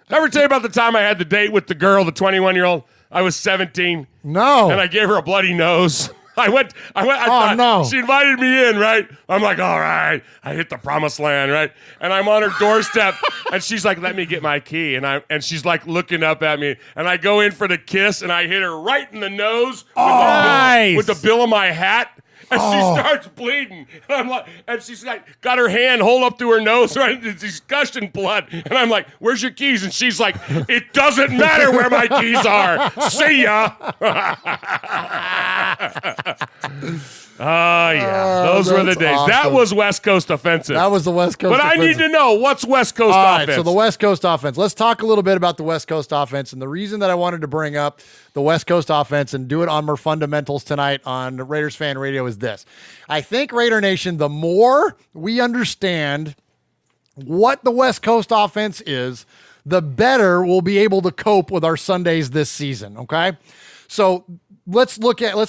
Ever tell you about the time I had the date with the girl, the 21-year-old? I was 17. No. And I gave her a bloody nose. I went. No. She invited me in, right? I'm like, all right. I hit the promised land, right? And I'm on her doorstep, and she's like, let me get my key. And she's like looking up at me, and I go in for the kiss, and I hit her right in the nose with the bill of my hat. And she starts bleeding. And I'm like, and she's like, got her hand hold up to her nose, right? She's gushing blood. And I'm like, where's your keys? And she's like, it doesn't matter where my keys are. See ya. Oh, yeah. Those were the days. Awesome. That was West Coast offensive. That was the West Coast offensive. But I need to know, what's West Coast offense? All right, so the West Coast offense. Let's talk a little bit about the West Coast offense. And the reason that I wanted to bring up the West Coast offense and do it on more fundamentals tonight on Raiders Fan Radio is this. I think, Raider Nation, the more we understand what the West Coast offense is, the better we'll be able to cope with our Sundays this season, okay? So let's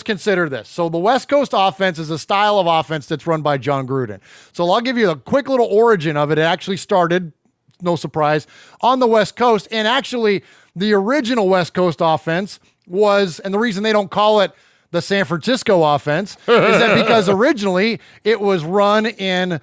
consider this. So the West Coast offense is a style of offense that's run by John Gruden. So I'll give you a quick little origin of it. It actually started, no surprise, on the West Coast. And actually, the original West Coast offense was, and the reason they don't call it the San Francisco offense is that because originally it was run in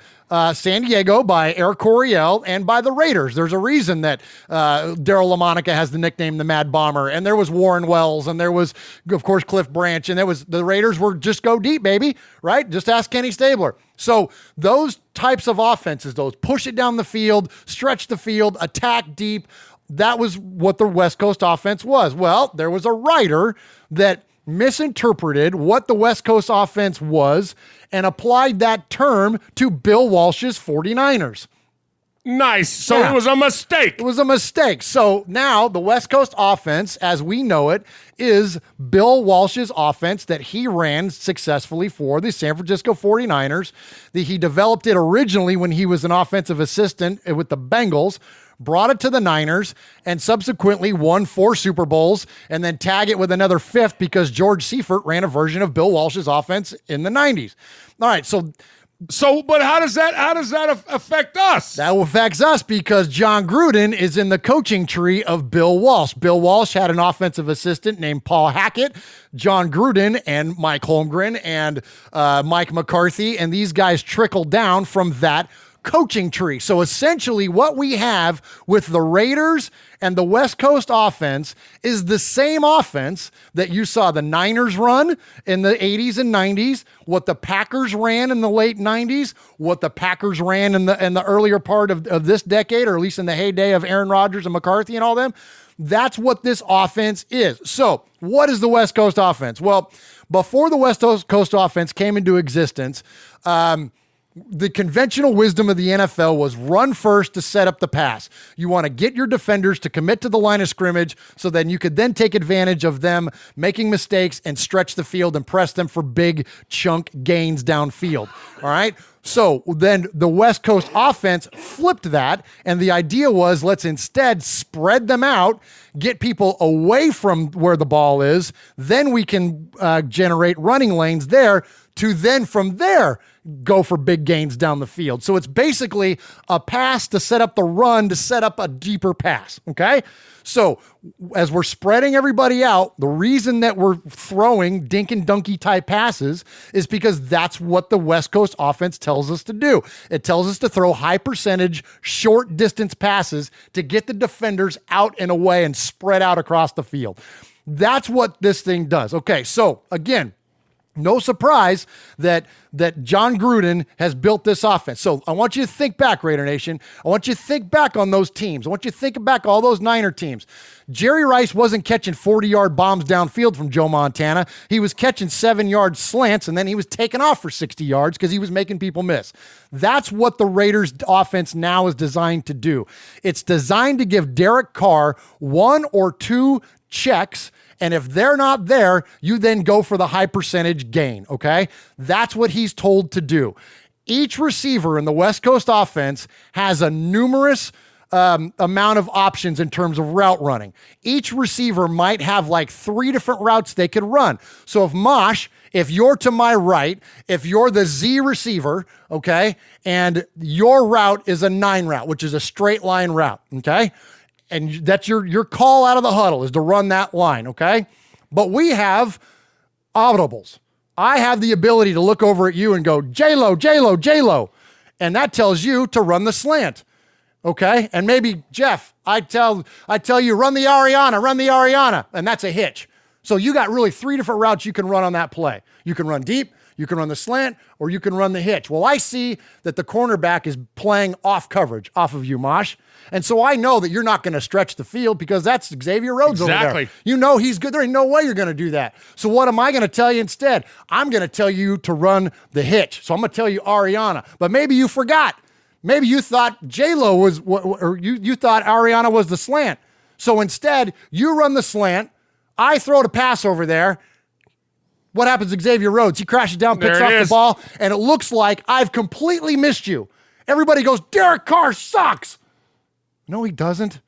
San Diego by Eric Coryell and by the Raiders. There's a reason that Daryl LaMonica has the nickname the Mad Bomber, and there was Warren Wells, and there was, of course, Cliff Branch, and the Raiders were just go deep, baby, right? Just ask Kenny Stabler. So those types of offenses, those push it down the field, stretch the field, attack deep, that was what the West Coast offense was. Well, there was a writer that misinterpreted what the West Coast offense was and applied that term to Bill Walsh's 49ers. Nice. So It was a mistake. It was a mistake. So now the West Coast offense, as we know it, is Bill Walsh's offense that he ran successfully for the San Francisco 49ers. He developed it originally when he was an offensive assistant with the Bengals, brought it to the Niners, and subsequently won 4 Super Bowls, and then tag it with another 5th because George Seifert ran a version of Bill Walsh's offense in the 90s. All right, but how does that affect us? That affects us because John Gruden is in the coaching tree of Bill Walsh. Bill Walsh had an offensive assistant named Paul Hackett, John Gruden, and Mike Holmgren, and Mike McCarthy, and these guys trickled down from that coaching tree. So essentially what we have with the Raiders and the West Coast offense is the same offense that you saw the Niners run in the 80s and 90s, what the Packers ran in the late 90s, what the Packers ran in the earlier part of this decade, or at least in the heyday of Aaron Rodgers and McCarthy and all them. That's what this offense is. So what is the West Coast offense? Well, before the West Coast offense came into existence, the conventional wisdom of the NFL was run first to set up the pass. You want to get your defenders to commit to the line of scrimmage so then you could then take advantage of them making mistakes and stretch the field and press them for big chunk gains downfield. All right. So then the West Coast offense flipped that, and the idea was let's instead spread them out, get people away from where the ball is, then we can generate running lanes there to then from there go for big gains down the field. So it's basically a pass to set up the run to set up a deeper pass, okay? So as we're spreading everybody out, the reason that we're throwing dink and donkey type passes is because that's what the West Coast offense tells us to do. It tells us to throw high percentage, short distance passes to get the defenders out and away and spread out across the field. That's what this thing does. Okay, so again, no surprise that John Gruden has built this offense. So I want you to think back, Raider Nation. I want you to think back on those teams. I want you to think back all those Niner teams. Jerry Rice wasn't catching 40-yard bombs downfield from Joe Montana. He was catching 7-yard slants, and then he was taking off for 60 yards because he was making people miss. That's what the Raiders offense now is designed to do. It's designed to give Derek Carr 1 or 2 checks, and if they're not there, you then go for the high percentage gain, okay? That's what he's told to do. Each receiver in the West Coast offense has a numerous amount of options in terms of route running. Each receiver might have like 3 different routes they could run. So if you're to my right, if you're the Z receiver, okay, and your route is a 9 route, which is a straight line route, okay? And that's your call out of the huddle is to run that line, okay? But we have audibles. I have the ability to look over at you and go, J-Lo, J-Lo, J-Lo. And that tells you to run the slant, okay? And maybe, Jeff, I tell you, run the Ariana, and that's a hitch. So you got really 3 different routes you can run on that play. You can run deep, you can run the slant, or you can run the hitch. Well, I see that the cornerback is playing off coverage off of you, Mosh. And so I know that you're not going to stretch the field because that's Xavier Rhodes over there. You know he's good. There ain't no way you're going to do that. So what am I going to tell you instead? I'm going to tell you to run the hitch. So I'm going to tell you Ariana. But maybe you forgot. Maybe you thought J-Lo was, or you thought Ariana was the slant. So instead, you run the slant. I throw the pass over there. What happens to Xavier Rhodes? He crashes down, picks off the ball, and it looks like I've completely missed you. Everybody goes, Derek Carr sucks. No, he doesn't.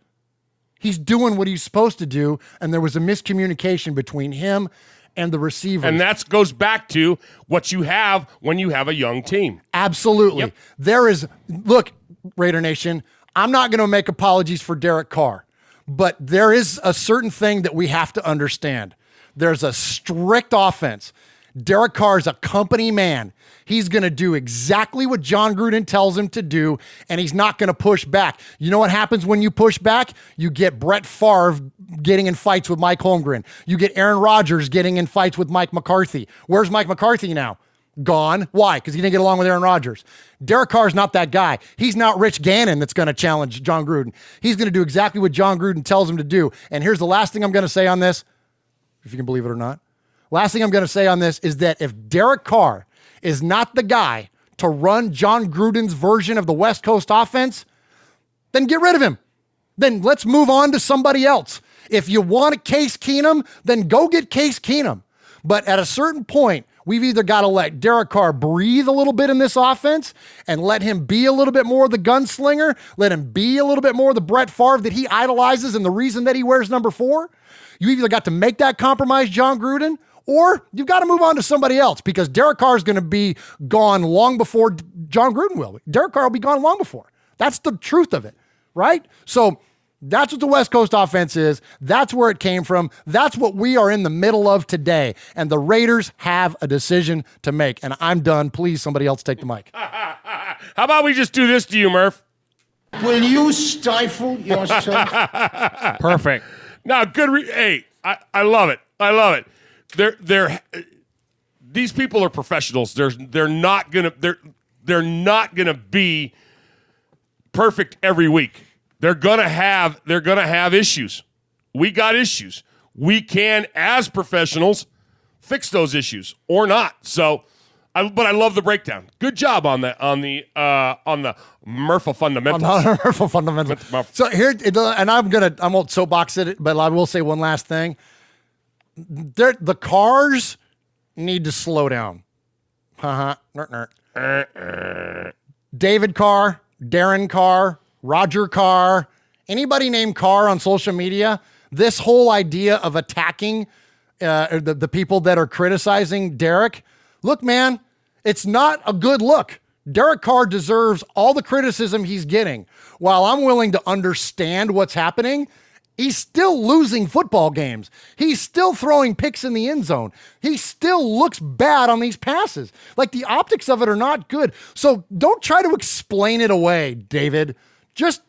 He's doing what he's supposed to do, and there was a miscommunication between him and the receivers. And that goes back to what you have when you have a young team. Absolutely. Yep. Look, Raider Nation, I'm not going to make apologies for Derek Carr, but there is a certain thing that we have to understand. There's a strict offense. Derek Carr is a company man. He's going to do exactly what John Gruden tells him to do, and he's not going to push back. You know what happens when you push back? You get Brett Favre getting in fights with Mike Holmgren. You get Aaron Rodgers getting in fights with Mike McCarthy. Where's Mike McCarthy now? Gone. Why? Because he didn't get along with Aaron Rodgers. Derek Carr's not that guy. He's not Rich Gannon that's going to challenge John Gruden. He's going to do exactly what John Gruden tells him to do. And here's the last thing I'm going to say on this, if you can believe it or not. Last thing I'm going to say on this is that if Derek Carr is not the guy to run John Gruden's version of the West Coast offense, then get rid of him. Then let's move on to somebody else. If you want Case Keenum, then go get Case Keenum. But at a certain point, we've either got to let Derek Carr breathe a little bit in this offense and let him be a little bit more the gunslinger, let him be a little bit more the Brett Favre that he idolizes and the reason that he wears number 4. You either got to make that compromise, John Gruden, or you've got to move on to somebody else because Derek Carr is going to be gone long before John Gruden will. Derek Carr will be gone long before. That's the truth of it, right? So that's what the West Coast offense is. That's where it came from. That's what we are in the middle of today. And the Raiders have a decision to make. And I'm done. Please, somebody else take the mic. How about we just do this to you, Murph? Will you stifle yourself? Perfect. Now, good. Hey, I love it. I love it. These people are professionals. They're not gonna be perfect every week. They're gonna have issues. We got issues. We can, as professionals, fix those issues or not. So But I love the breakdown. Good job on the Murpha fundamentals. On the Murpha fundamentals. So here, and I won't soapbox it, but I will say one last thing. The cars need to slow down. David Carr, Darren Carr, Roger Carr, anybody named Carr on social media, this whole idea of attacking the people that are criticizing Derek, look, man, it's not a good look. Derek Carr deserves all the criticism he's getting. While I'm willing to understand what's happening, he's still losing football games. He's still throwing picks in the end zone. He still looks bad on these passes. Like, the optics of it are not good. So don't try to explain it away, David. Just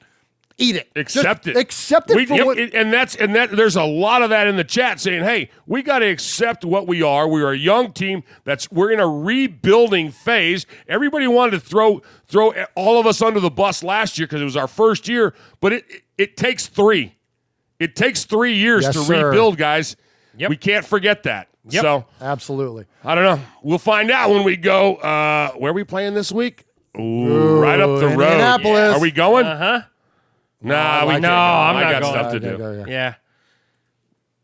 eat it. Accept it. Accept it for what... And there's a lot of that in the chat saying, hey, we got to accept what we are. We're a young team. We're in a rebuilding phase. Everybody wanted to throw all of us under the bus last year because it was our first year, but it takes 3. It takes 3 years to rebuild, guys. Yep. We can't forget that. Yep. So absolutely. I don't know. We'll find out when we go. Where are we playing this week? Ooh, right up the road. Indianapolis. Are we going? Uh-huh. Nah, I'm not I got going. stuff to do. Yeah.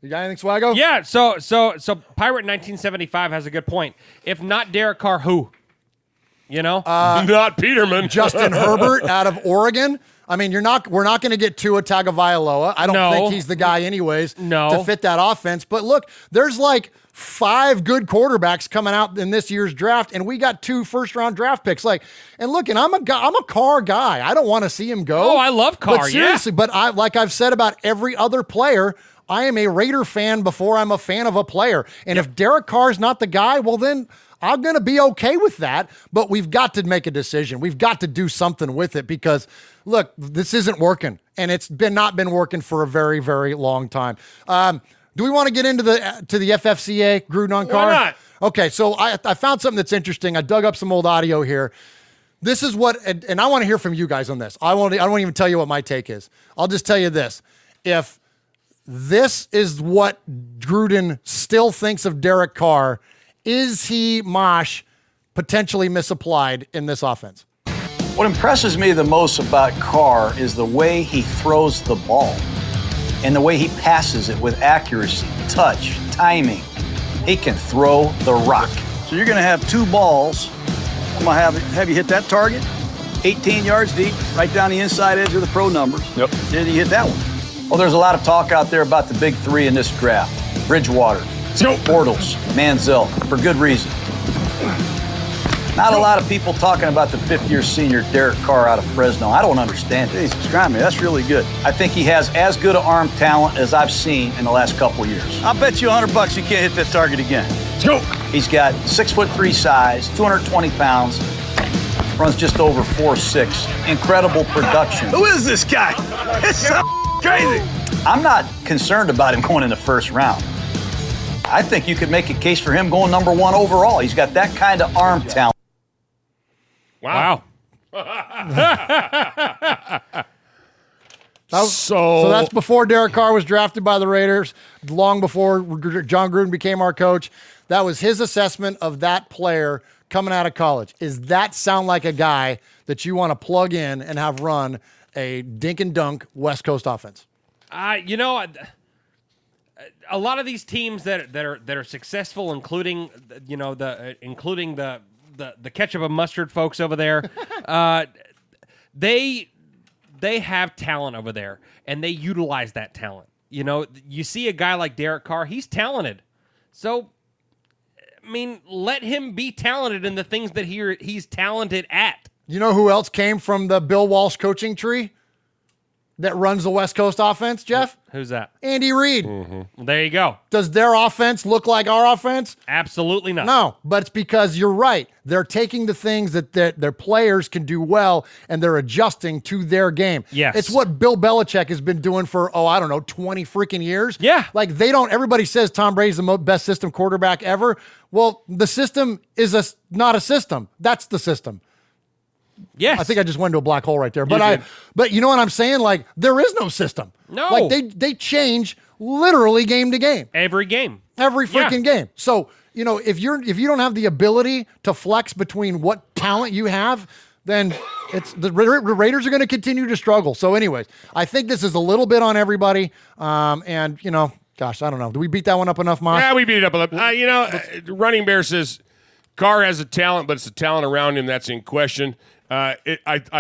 You got anything, Swaggo? Yeah, so Pirate 1975 has a good point. If not Derek Carr, who? You know? Not Peterman. Justin Herbert out of Oregon. I mean, we're not going to get Tua Tagovailoa. I don't think he's the guy anyways to fit that offense. But look, there's like 5 good quarterbacks coming out in this year's draft, and we got 2 first-round draft picks. And I'm a Carr guy. I don't want to see him go. Oh, I love Carr, but seriously, but like I've said about every other player, I am a Raider fan before I'm a fan of a player. And if Derek Carr's not the guy, well then I'm going to be okay with that, but we've got to make a decision. We've got to do something with it because, look, this isn't working, and it's not been working for a very, very long time. Do we want to get into the FFCA, Gruden on Carr? Why not? Okay, so I found something that's interesting. I dug up some old audio here. This is what, and I want to hear from you guys on this. I won't even tell you what my take is. I'll just tell you this. If this is what Gruden still thinks of Derek Carr, is he, Mosh, potentially misapplied in this offense? What impresses me the most about Carr is the way he throws the ball and the way he passes it with accuracy, touch, timing. He can throw the rock. So you're going to have 2 balls. I'm going to have you hit that target, 18 yards deep, right down the inside edge of the pro numbers. Yep. Did you hit that one? Well, there's a lot of talk out there about the big 3 in this draft. Bridgewater, Bortles, Manziel, for good reason. Not a lot of people talking about the 5th-year senior Derek Carr out of Fresno. I don't understand it. Jesus Christ, that's really good. I think he has as good an arm talent as I've seen in the last couple of years. I'll bet you $100 you can't hit that target again. Let's go. He's got 6'3" size, 220 pounds, runs just over 4'6". Incredible production. Who is this guy? It's so crazy. I'm not concerned about him going in the first round. I think you could make a case for him going number 1 overall. He's got that kind of arm talent. Wow. So that's before Derek Carr was drafted by the Raiders, long before John Gruden became our coach. That was his assessment of that player coming out of college. Does that sound like a guy that you want to plug in and have run a dink and dunk West Coast offense? You know, a lot of these teams that are successful, including the ketchup and mustard folks over there, they have talent over there, and they utilize that talent. You know, you see a guy like Derek Carr, he's talented. So, I mean, let him be talented in the things that he's talented at. You know who else came from the Bill Walsh coaching tree that runs the West Coast offense, Jeff? Who's that? Andy Reid. Mm-hmm. There you go. Does their offense look like our offense? Absolutely not. No, but it's because you're right. They're taking the things that their players can do well, and they're adjusting to their game. Yes. It's what Bill Belichick has been doing for, 20 freaking years. Yeah. Like, everybody says Tom Brady's the best system quarterback ever. Well, the system is not a system. That's the system. Yes. I think I just went into a black hole right there. But you know what I'm saying? Like, there is no system. No. Like, they change literally game to game. Every game. Every freaking game. So you know, if you don't have the ability to flex between what talent you have, then the Raiders are going to continue to struggle. So anyways, I think this is a little bit on everybody. And you know, gosh, I don't know. Do we beat that one up enough, Mosh? Yeah, we beat it up enough. You know, Running Bear says Carr has a talent, but it's the talent around him that's in question. I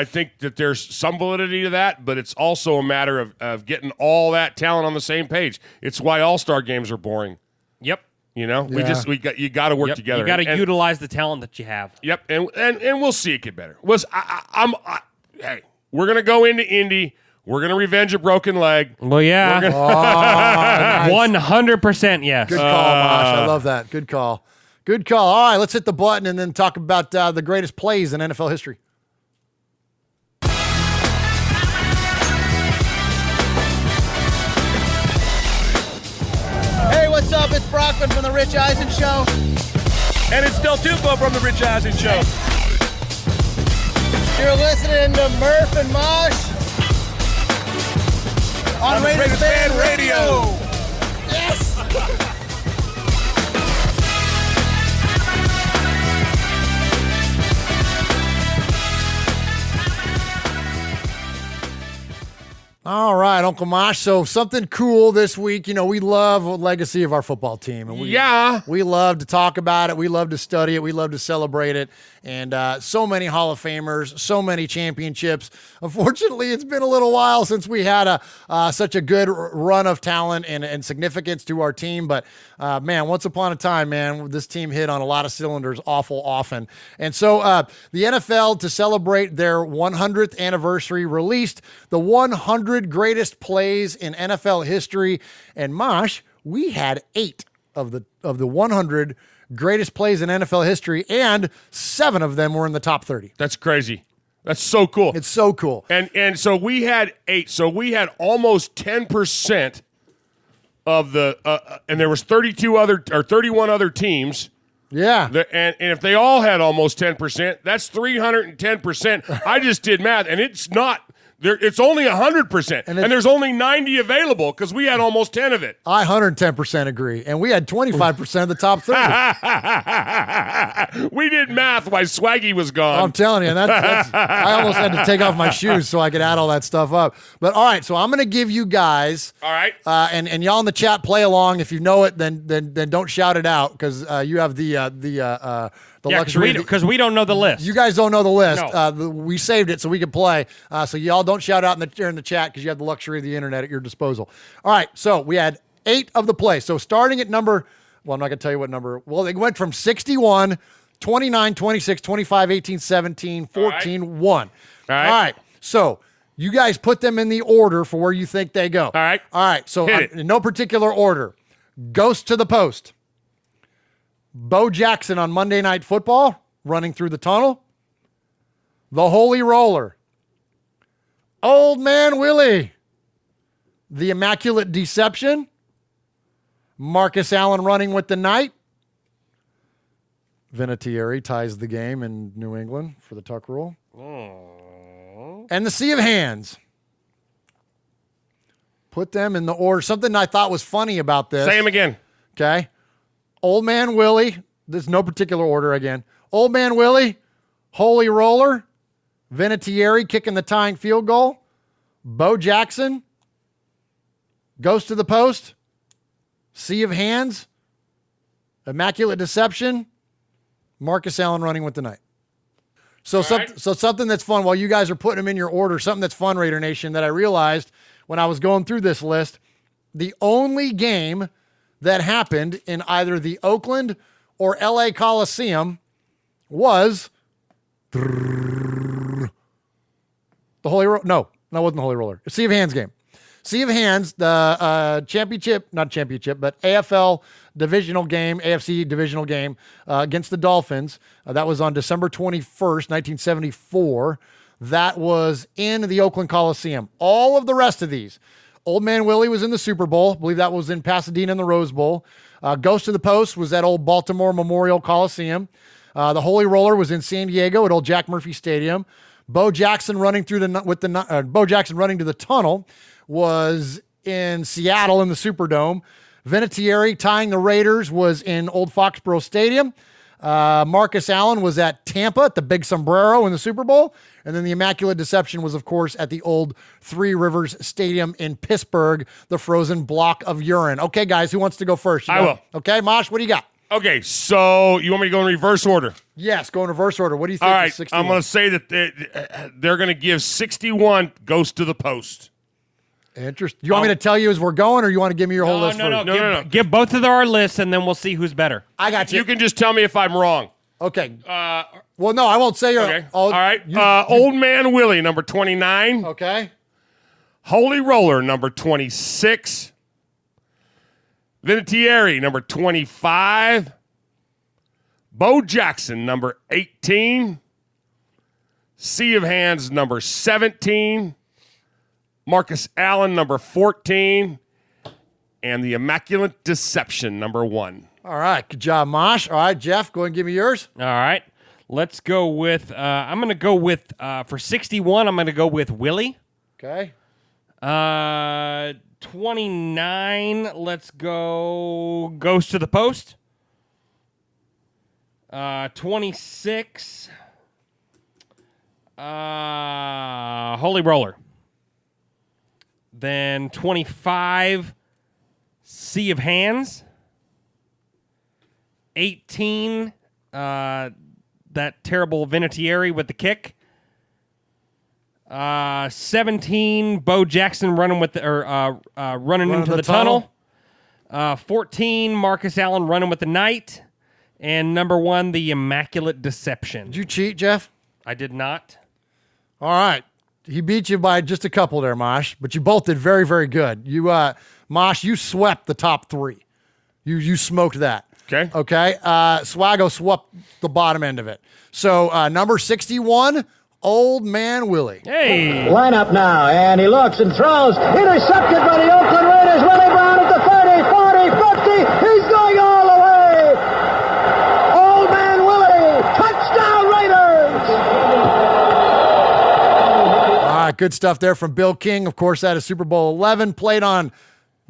think that there's some validity to that, but it's also a matter of getting all that talent on the same page. It's why all-star games are boring. Yep. You know, you got to work together. You got to utilize the talent that you have. Yep, and we'll see it get better. Hey, we're gonna go into Indy. We're gonna revenge a broken leg. Well, yeah, nice. 100%. Yes. Good call, Mosh. I love that. Good call. Good call. All right, let's hit the button and then talk about the greatest plays in NFL history. Hey, what's up? It's Brockman from The Rich Eisen Show. And it's Del Tufo from The Rich Eisen Show. You're listening to Murph and Mosh on Raiders Fan Radio. Yes! All right, Uncle Mosh. So something cool this week. You know, we love the legacy of our football team. And we love to talk about it. We love to study it. We love to celebrate it. And so many Hall of Famers, so many championships. Unfortunately, it's been a little while since we had such a good run of talent and significance to our team. But, man, once upon a time, man, this team hit on a lot of cylinders awful often. And so the NFL, to celebrate their 100th anniversary, released the 100 greatest plays in NFL history. And Mosh, we had 8 of the 100 greatest plays in NFL history, and 7 of them were in the top 30. That's crazy. That's so cool. It's so cool. And so we had 8. So we had almost 10% of the and there was 31 other teams. Yeah. And if they all had almost 10%, that's 310%. I just did math, and it's not. It's only 100%, and there's only 90 available because we had almost 10 of it. I 110% agree, and we had 25% of the top 30. We did math while Swaggy was gone. I'm telling you, that's I almost had to take off my shoes so I could add all that stuff up. But all right, so I'm going to give you guys, all right, and y'all in the chat play along. If you know it, then don't shout it out because you have the luxury because we don't know the list. You guys don't know the list. No. We saved it so we could play. So y'all don't shout out in the chat because you have the luxury of the internet at your disposal. All right, so we had 8 of the plays. So starting at number, well, I'm not going to tell you what number. Well, it went from 61, 29, 26, 25, 18, 17, 14, 1. All right. All right. So you guys put them in the order for where you think they go. All right. All right. So in no particular order. Ghost to the post. Bo Jackson on Monday Night Football, running through the tunnel. The Holy Roller. Old Man Willie. The Immaculate Deception. Marcus Allen running with the Knight. Vinatieri ties the game in New England for the tuck rule. And the Sea of Hands. Put them in the order. Something I thought was funny about this. Say them again. Okay. Old Man Willie. There's no particular order again. Old Man Willie. Holy Roller. Vinatieri kicking the tying field goal. Bo Jackson. Goes to the post. Sea of Hands. Immaculate Deception. Marcus Allen running with the Knight. So something that's fun while you guys are putting them in your order, something that's fun, Raider Nation, that I realized when I was going through this list, the only game that happened in either the Oakland or LA Coliseum was the Holy Roller. No, it wasn't the Holy Roller. Sea of Hands game. Sea of Hands, the not championship, but AFL divisional game, AFC divisional game against the Dolphins. That was on December 21st, 1974. That was in the Oakland Coliseum. All of the rest of these, Old Man Willie was in the Super Bowl. I believe that was in Pasadena in the Rose Bowl. Ghost to the Post was at old Baltimore Memorial Coliseum. The Holy Roller was in San Diego at old Jack Murphy Stadium. Bo Jackson running through Bo Jackson running to the tunnel was in Seattle in the Superdome. Vinatieri tying the Raiders was in Old Foxborough Stadium. Marcus Allen was at Tampa at the Big Sombrero in the Super Bowl. And then the Immaculate Deception was, of course, at the old Three Rivers Stadium in Pittsburgh, the frozen block of urine. Okay, guys, who wants to go first? I will. Okay, Mosh, what do you got? Okay, so you want me to go in reverse order? Yes, go in reverse order. What do you think? All right, 61? I'm going to say that they're going to give 61 goes to the post. Interesting. You want me to tell you as we're going, or you want to give me your whole list first? No. Give both of our lists, and then we'll see who's better. I got you. You can just tell me if I'm wrong. Okay. Well, no, I won't say your. Okay. All right. Old Man Willie, number 29. Okay. Holy Roller, number 26. Vinatieri, number 25. Bo Jackson, number 18. Sea of Hands, number 17. Marcus Allen, number 14. And the Immaculate Deception, number 1. All right. Good job, Mosh. All right, Jeff, go ahead and give me yours. All right. Let's go with, I'm going to go with, for 61, I'm going to go with Willie. Okay. 29, let's go Ghost to the Post. 26, Holy Roller. Then 25, Sea of Hands. 18, that terrible Vinatieri with the kick. 17, Bo Jackson running with running into the tunnel. 14, Marcus Allen running with the Knight. And number 1, the Immaculate Deception. Did you cheat, Jeff? I did not. All right. He beat you by just a couple there, Mosh, but you both did very, very good. You, Mosh, you swept the top 3. You smoked that. Okay. Okay. Swaggo swept the bottom end of it. So number 61, Old Man Willie. Hey. Line up now, and he looks and throws. Intercepted by the Oakland Raiders. Willie Brown at the 30, 40, 50. He's going all the way. Old Man Willie. Touchdown Raiders. All right. Good stuff there from Bill King. Of course, that is Super Bowl 11, played on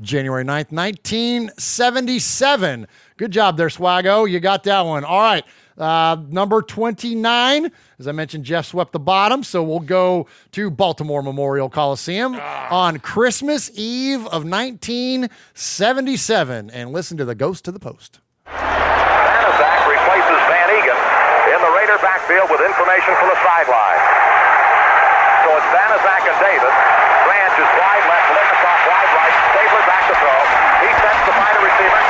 January 9th, 1977. Good job there, Swaggo. You got that one. All right. Number 29. As I mentioned, Jeff swept the bottom, so we'll go to Baltimore Memorial Coliseum on Christmas Eve of 1977 and listen to the Ghost to the Post. Banaszak replaces Van Egan in the Raider backfield with information from the sideline. So it's Banaszak and Davis. Branch is wide left, Lippersoff wide right, Stabler back to throw. He sets to find a receiver.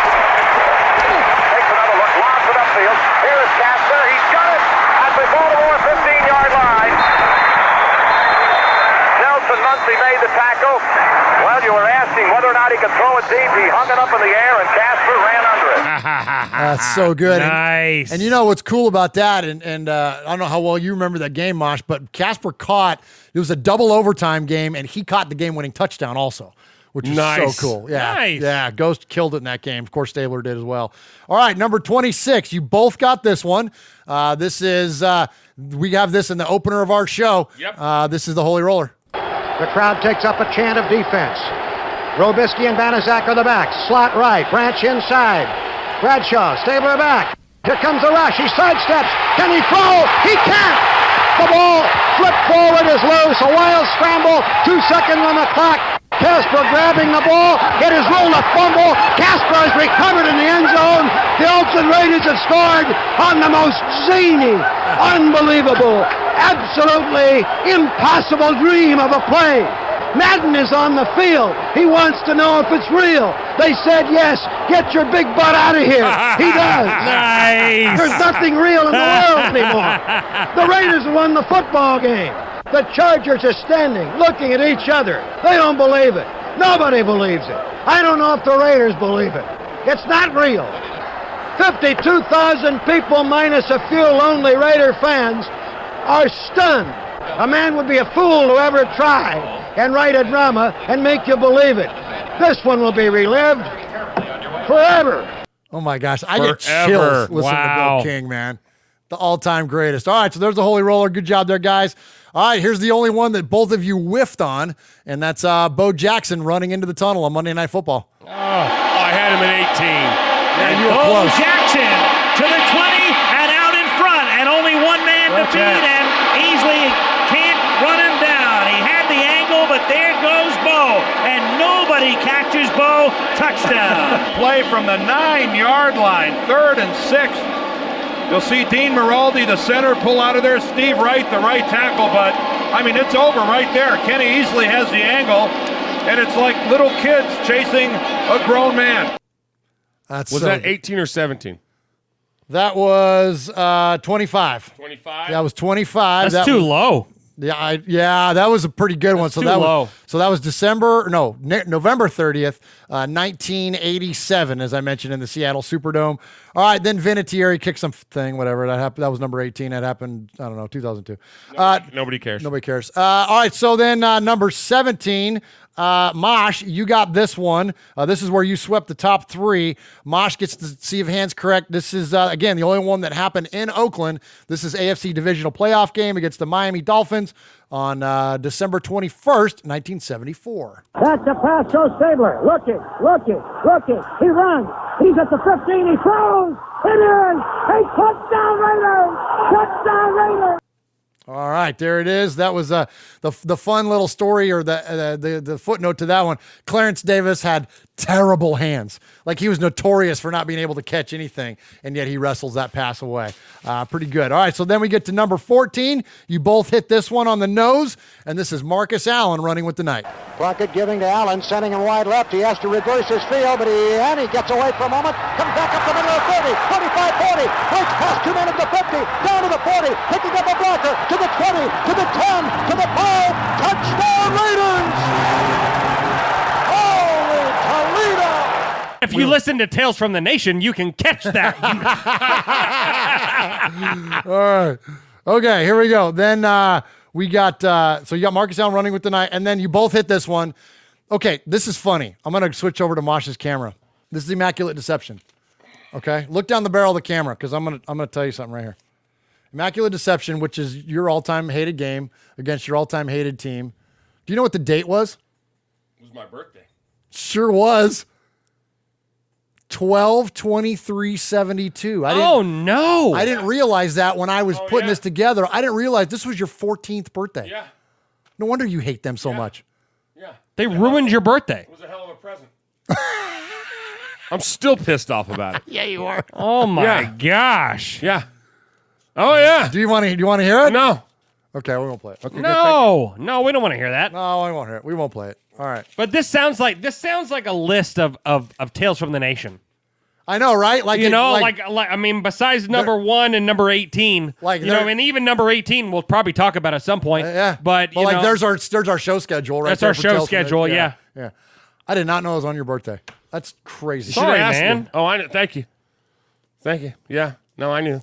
Takes another look, lobs it upfield. Here is Casper. He's got it at the Baltimore 15-yard line. Nelson Muncy made the tackle. Well, you were asking whether or not he could throw it deep. He hung it up in the air, and Casper ran under it. That's so good. Nice. And you know what's cool about that, and I don't know how well you remember that game, Mosh, but Casper caught, it was a double overtime game, and he caught the game-winning touchdown also, which is so cool. Yeah. Nice. Yeah, Ghost killed it in that game. Of course, Stabler did as well. All right, number 26. You both got this one. This is, we have this in the opener of our show. Yep. This is the Holy Roller. The crowd takes up a chant of defense. Robisky and Banaszak are the backs. Slot right. Branch inside. Bradshaw. Stabler back. Here comes the rush. He sidesteps. Can he throw? He can't. The ball flipped forward is loose. A wild scramble. 2 seconds on the clock. Casper grabbing the ball. It is ruled a fumble. Casper has recovered in the end zone. The Oakland Raiders have scored on the most zany, unbelievable, absolutely impossible dream of a play. Madden is on the field. He wants to know if it's real. They said yes. Get your big butt out of here. He does. Nice. There's nothing real in the world anymore. The Raiders won the football game. The Chargers are standing, looking at each other. They don't believe it. Nobody believes it. I don't know if the Raiders believe it. It's not real. 52,000 people minus a few lonely Raider fans are stunned. A man would be a fool to ever try and write a drama and make you believe it. This one will be relived forever. Oh my gosh, I get chills listening to Bill King, man. The all-time greatest. All right, so there's the Holy Roller. Good job there, guys. All right, here's the only one that both of you whiffed on, and that's Bo Jackson running into the tunnel on Monday Night Football. Oh, I had him at 18. Yeah, you were Bo close. Jackson to the 20 and out in front, and only one man to beat, and Easley can't run him down. He had the angle, but there goes Bo, and nobody catches Bo. Touchdown. Play from the 9-yard line, 3rd and 6. You'll see Dean Miraldi, the center, pull out of there. Steve Wright, the right tackle, but I mean, it's over right there. Kenny Easley has the angle, and it's like little kids chasing a grown man. Was that 18 or 17? That was 25. 25? That was 25. That's too low. Yeah, that was a pretty good one. So too that low. was November 30th, 1987, as I mentioned, in the Seattle Superdome. All right, then Vinatieri kicked something, whatever that happened. That was number 18. That happened, I don't know, 2002. Nobody cares. Nobody cares. All right, so then number 17, Mosh, you got this one. This is where you swept the top 3. Mosh gets to see if hands correct. This is, again, the only one that happened in Oakland. This is AFC Divisional Playoff game against the Miami Dolphins on December 21st, 1974. That's a pass, Joe Stabler. Looking. He runs. He's at the 15. He throws. It is a touchdown Raiders. Touchdown Raiders. All right, there it is. That was the fun little story, or the footnote to that one. Clarence Davis had terrible hands. Like, he was notorious for not being able to catch anything, and yet he wrestles that pass away. Pretty good. All right, so then we get to number 14. You both hit this one on the nose, and this is Marcus Allen running with the night. Plunkett giving to Allen, sending him wide left. He has to reverse his field, but he gets away for a moment. Comes back up the middle of the 30, 25, 40. Breaks past 2 men at the 50, down to the 40, picking up a blocker, to the 20, to the 10, to the 5. Touchdown Raiders! Holy Toledo! If you listen to Tales from the Nation, you can catch that. All right. Okay, here we go. Then we got, so you got Marcus Allen running with the night, and then you both hit this one. Okay, this is funny. I'm going to switch over to Mosh's camera. This is Immaculate Deception. Okay? Look down the barrel of the camera, because I'm gonna tell you something right here. Immaculate Deception, which is your all-time hated game against your all-time hated team. Do you know what the date was? It was my birthday. Sure was. 12/23/72. Oh, no. I didn't realize that when I was putting this together. I didn't realize this was your 14th birthday. Yeah. No wonder you hate them so much. Yeah. They ruined your birthday. It was a hell of a present. I'm still pissed off about it. Yeah, you are. Oh, my gosh. Yeah. Oh, yeah. Do you want to hear it? No. Okay, we won't play it. Okay, No, we don't want to hear that. No, we won't hear it. We won't play it. All right. But this sounds like a list of Tales from the Nation. I know, right? Like, I mean, besides number 1 and number 18, and even number 18 we'll probably talk about at some point. Yeah. But you know, there's our show schedule, right? That's our show schedule. Yeah. I did not know it was on your birthday. That's crazy. Sorry, man. Oh, I know. Thank you. Yeah. No, I knew.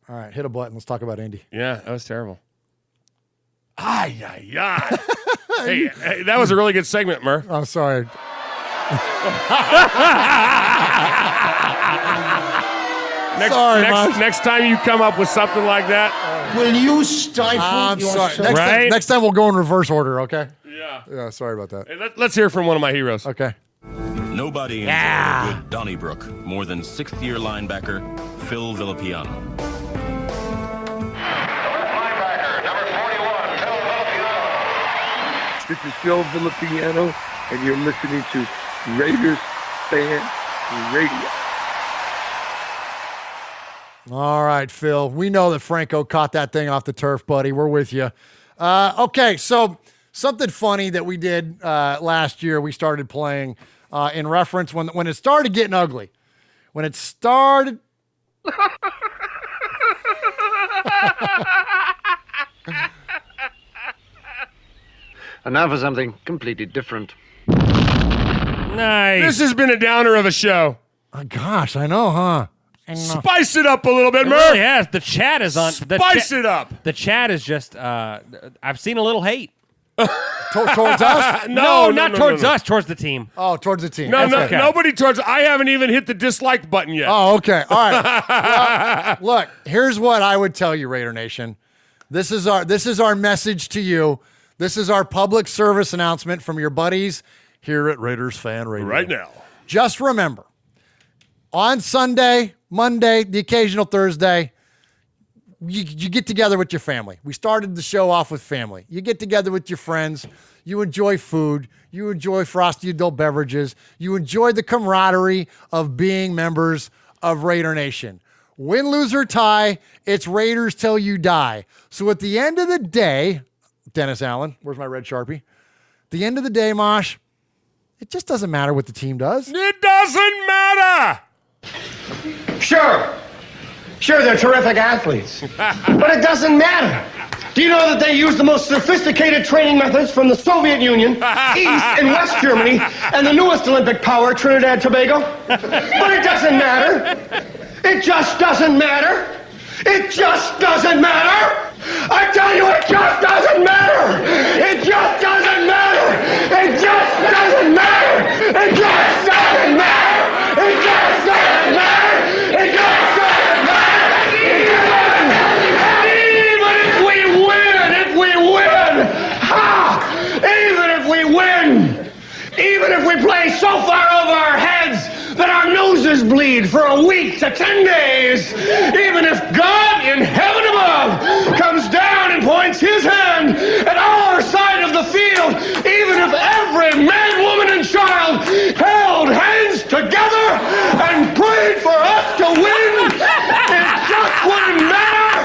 All right, hit a button. Let's talk about Indy. Yeah, that was terrible. Hey, that was a really good segment, Murph. I'm sorry. Next time you come up with something like that, will you stifle yourself? Sorry. Next time we'll go in reverse order, okay? Yeah, sorry about that. Hey, let's hear from one of my heroes. Okay. Nobody enjoyed a good Donnybrook more than 6th-year linebacker Phil Villapiano. This is Phil Villapiano, and you're listening to Raiders Fan Radio. All right, Phil. We know that Franco caught that thing off the turf, buddy. We're with you. Okay, so something funny that we did last year, we started playing in reference when it started getting ugly. When it started... And now for something completely different. Nice. This has been a downer of a show. Gosh, I know, huh? Spice it up a little bit, It Murph. really has. The chat is on. Spice it up. The chat is just. I've seen a little hate. Towards us? No, not towards us. Towards the team. Oh, towards the team. No, Okay. nobody towards. I haven't even hit the dislike button yet. Oh, okay. All right. Well, look, here's what I would tell you, Raider Nation. This is our message to you. This is our public service announcement from your buddies here at Raiders Fan Radio. Right now. Just remember, on Sunday, Monday, the occasional Thursday, you get together with your family. We started the show off with family. You get together with your friends. You enjoy food. You enjoy frosty adult beverages. You enjoy the camaraderie of being members of Raider Nation. Win, lose, or tie, it's Raiders till you die. So at the end of the day, Dennis Allen, where's my red Sharpie? At the end of the day, Mosh, it just doesn't matter what the team does. It doesn't matter. Sure, they're terrific athletes, but it doesn't matter. Do you know that they use the most sophisticated training methods from the Soviet Union, East and West Germany, and the newest Olympic power, Trinidad Tobago? But it doesn't matter. It just doesn't matter. It just doesn't matter. I tell you, it just doesn't matter. It just doesn't matter. It just doesn't matter. It just doesn't matter. It just doesn't matter. It just doesn't matter. Even if we play so far over our heads that our noses bleed for a week to 10 days, even if God in heaven above comes down and points his hand at our side of the field, even if every man, woman, and child held hands together and prayed for us to win, it just wouldn't matter.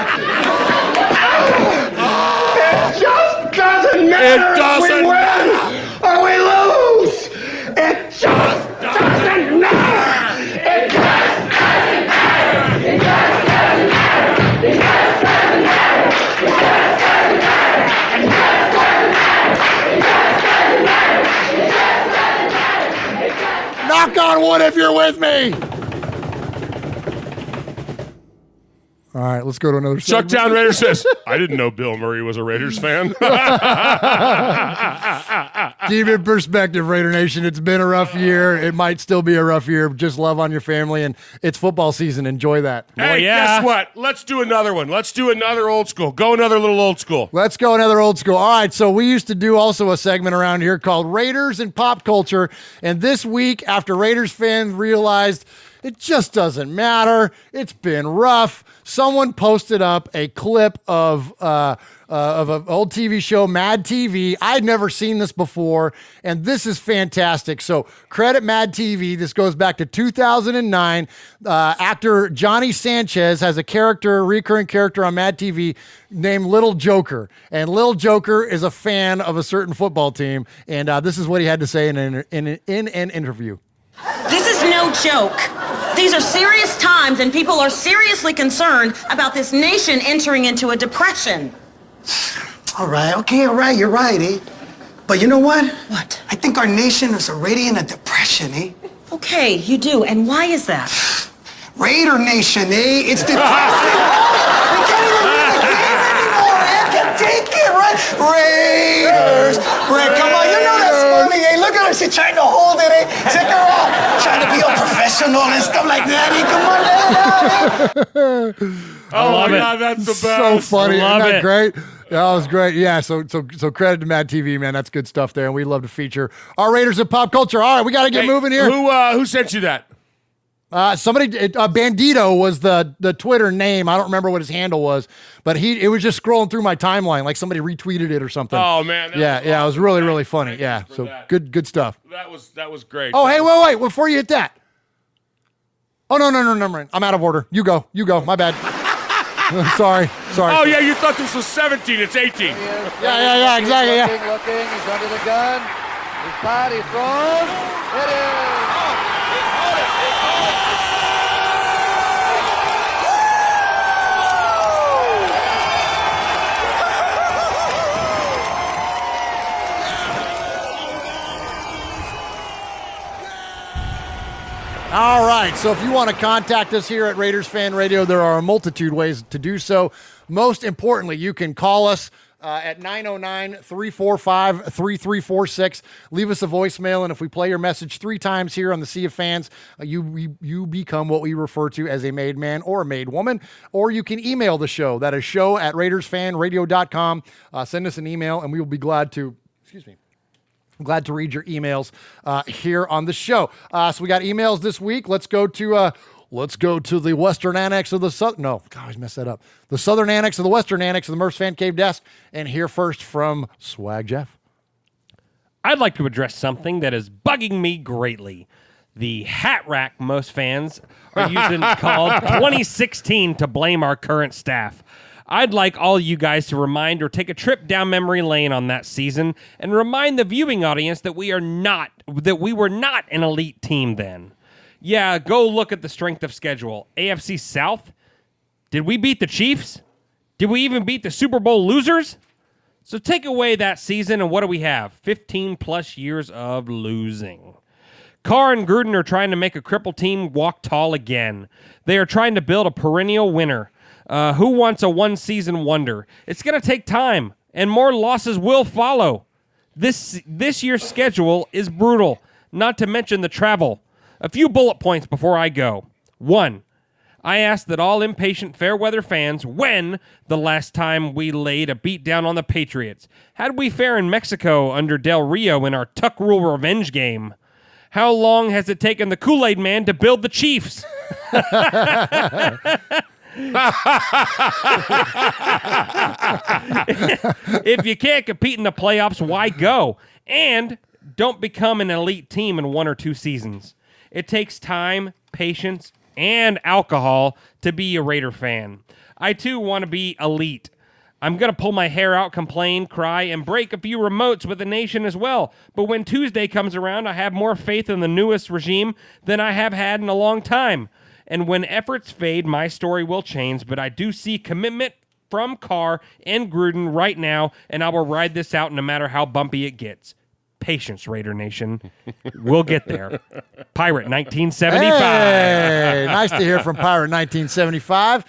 It just doesn't matter if we win or we lose. It just doesn't matter. It just doesn't matter. It just doesn't matter. It just doesn't matter. It just doesn't matter. It just doesn't matter. It just doesn't matter. Knock on wood if you're with me. All right, let's go to another segment. Chucktown Raider says, I didn't know Bill Murray was a Raiders fan. Keep it in perspective, Raider Nation. It's been a rough year. It might still be a rough year. Just love on your family, and it's football season. Enjoy that. Hey, guess what? Let's do another one. Let's do another old school. Go another little old school. Let's go another old school. All right, so we used to do also a segment around here called Raiders and Pop Culture, and this week, after Raiders fans realized it just doesn't matter, it's been rough, someone posted up a clip of an old TV show, Mad TV. I'd never seen this before, and this is fantastic. So credit Mad TV. This goes back to 2009. Actor Johnny Sanchez has a recurring character on Mad TV named Little Joker, and Little Joker is a fan of a certain football team, and this is what he had to say in an interview. This is no joke. These are serious times, and people are seriously concerned about this nation entering into a depression. All right, you're right, eh? But you know what? What? I think our nation is already in a depression, eh? Okay, you do, and why is that? Raider Nation, eh? It's depressing. We can't even win the game anymore, man. Can't take it, right? Raiders. Ray, come on, you know that's funny, eh? Look at her, she's trying to hold it, eh? Check her out. Trying to be a professional and stuff like that, eh? Come on, let it out, eh? Oh my God, that's the best. So funny. I love Isn't that it. great? That was great. Yeah, so credit to Mad TV, man. That's good stuff there, and we love to feature our Raiders of pop culture. All right, we got to get moving here. Who sent you that? Somebody, Bandito was the Twitter name. I don't remember what his handle was, but it was just scrolling through my timeline like somebody retweeted it or something. Oh man, it was really, really funny. Yeah, so that. good stuff. That was great. Oh, hey, wait, before you hit that. Oh no, I'm out of order. You go. My bad. Sorry. Oh yeah, you thought this was 17. It's 18. Yeah, exactly. Looking, he's under the gun. He's caught, he's thrown. It is. All right, so if you want to contact us here at Raiders Fan Radio, there are a multitude ways to do so. Most importantly, you can call us at 909-345-3346. Leave us a voicemail, and if we play your message 3 times here on the Sea of Fans, you become what we refer to as a made man or a made woman. Or you can email the show. That is show@RaidersFanRadio.com. Send us an email, and we will be glad to... Excuse me. I'm glad to read your emails here on the show. So we got emails this week. Let's go to the Western Annex of the Southern. No, God, I always mess that up. The Southern Annex of the Western Annex of the Murph's Fan Cave desk, and hear first from Swag Jeff. I'd like to address something that is bugging me greatly. The hat rack most fans are using called 2016 to blame our current staff. I'd like all you guys to remind or take a trip down memory lane on that season and remind the viewing audience that we were not an elite team then. Yeah, go look at the strength of schedule. AFC South? Did we beat the Chiefs? Did we even beat the Super Bowl losers? So take away that season, and what do we have? 15 plus years of losing. Carr and Gruden are trying to make a crippled team walk tall again. They are trying to build a perennial winner. Who wants a one-season wonder? It's going to take time, and more losses will follow. This year's schedule is brutal, not to mention the travel. A few bullet points before I go. 1. I ask that all impatient fair-weather fans when the last time we laid a beat down on the Patriots. How did we fare in Mexico under Del Rio in our Tuck Rule revenge game? How long has it taken the Kool-Aid Man to build the Chiefs? If you can't compete in the playoffs, why go? And don't become an elite team in 1 or 2 seasons. It takes time, patience, and alcohol to be a Raider fan. I, too, want to be elite. I'm going to pull my hair out, complain, cry, and break a few remotes with the nation as well. But when Tuesday comes around, I have more faith in the newest regime than I have had in a long time. And when efforts fade, my story will change, but I do see commitment from Carr and Gruden right now, and I will ride this out no matter how bumpy it gets. Patience, Raider Nation. We'll get there. Pirate 1975. Hey, nice to hear from Pirate 1975.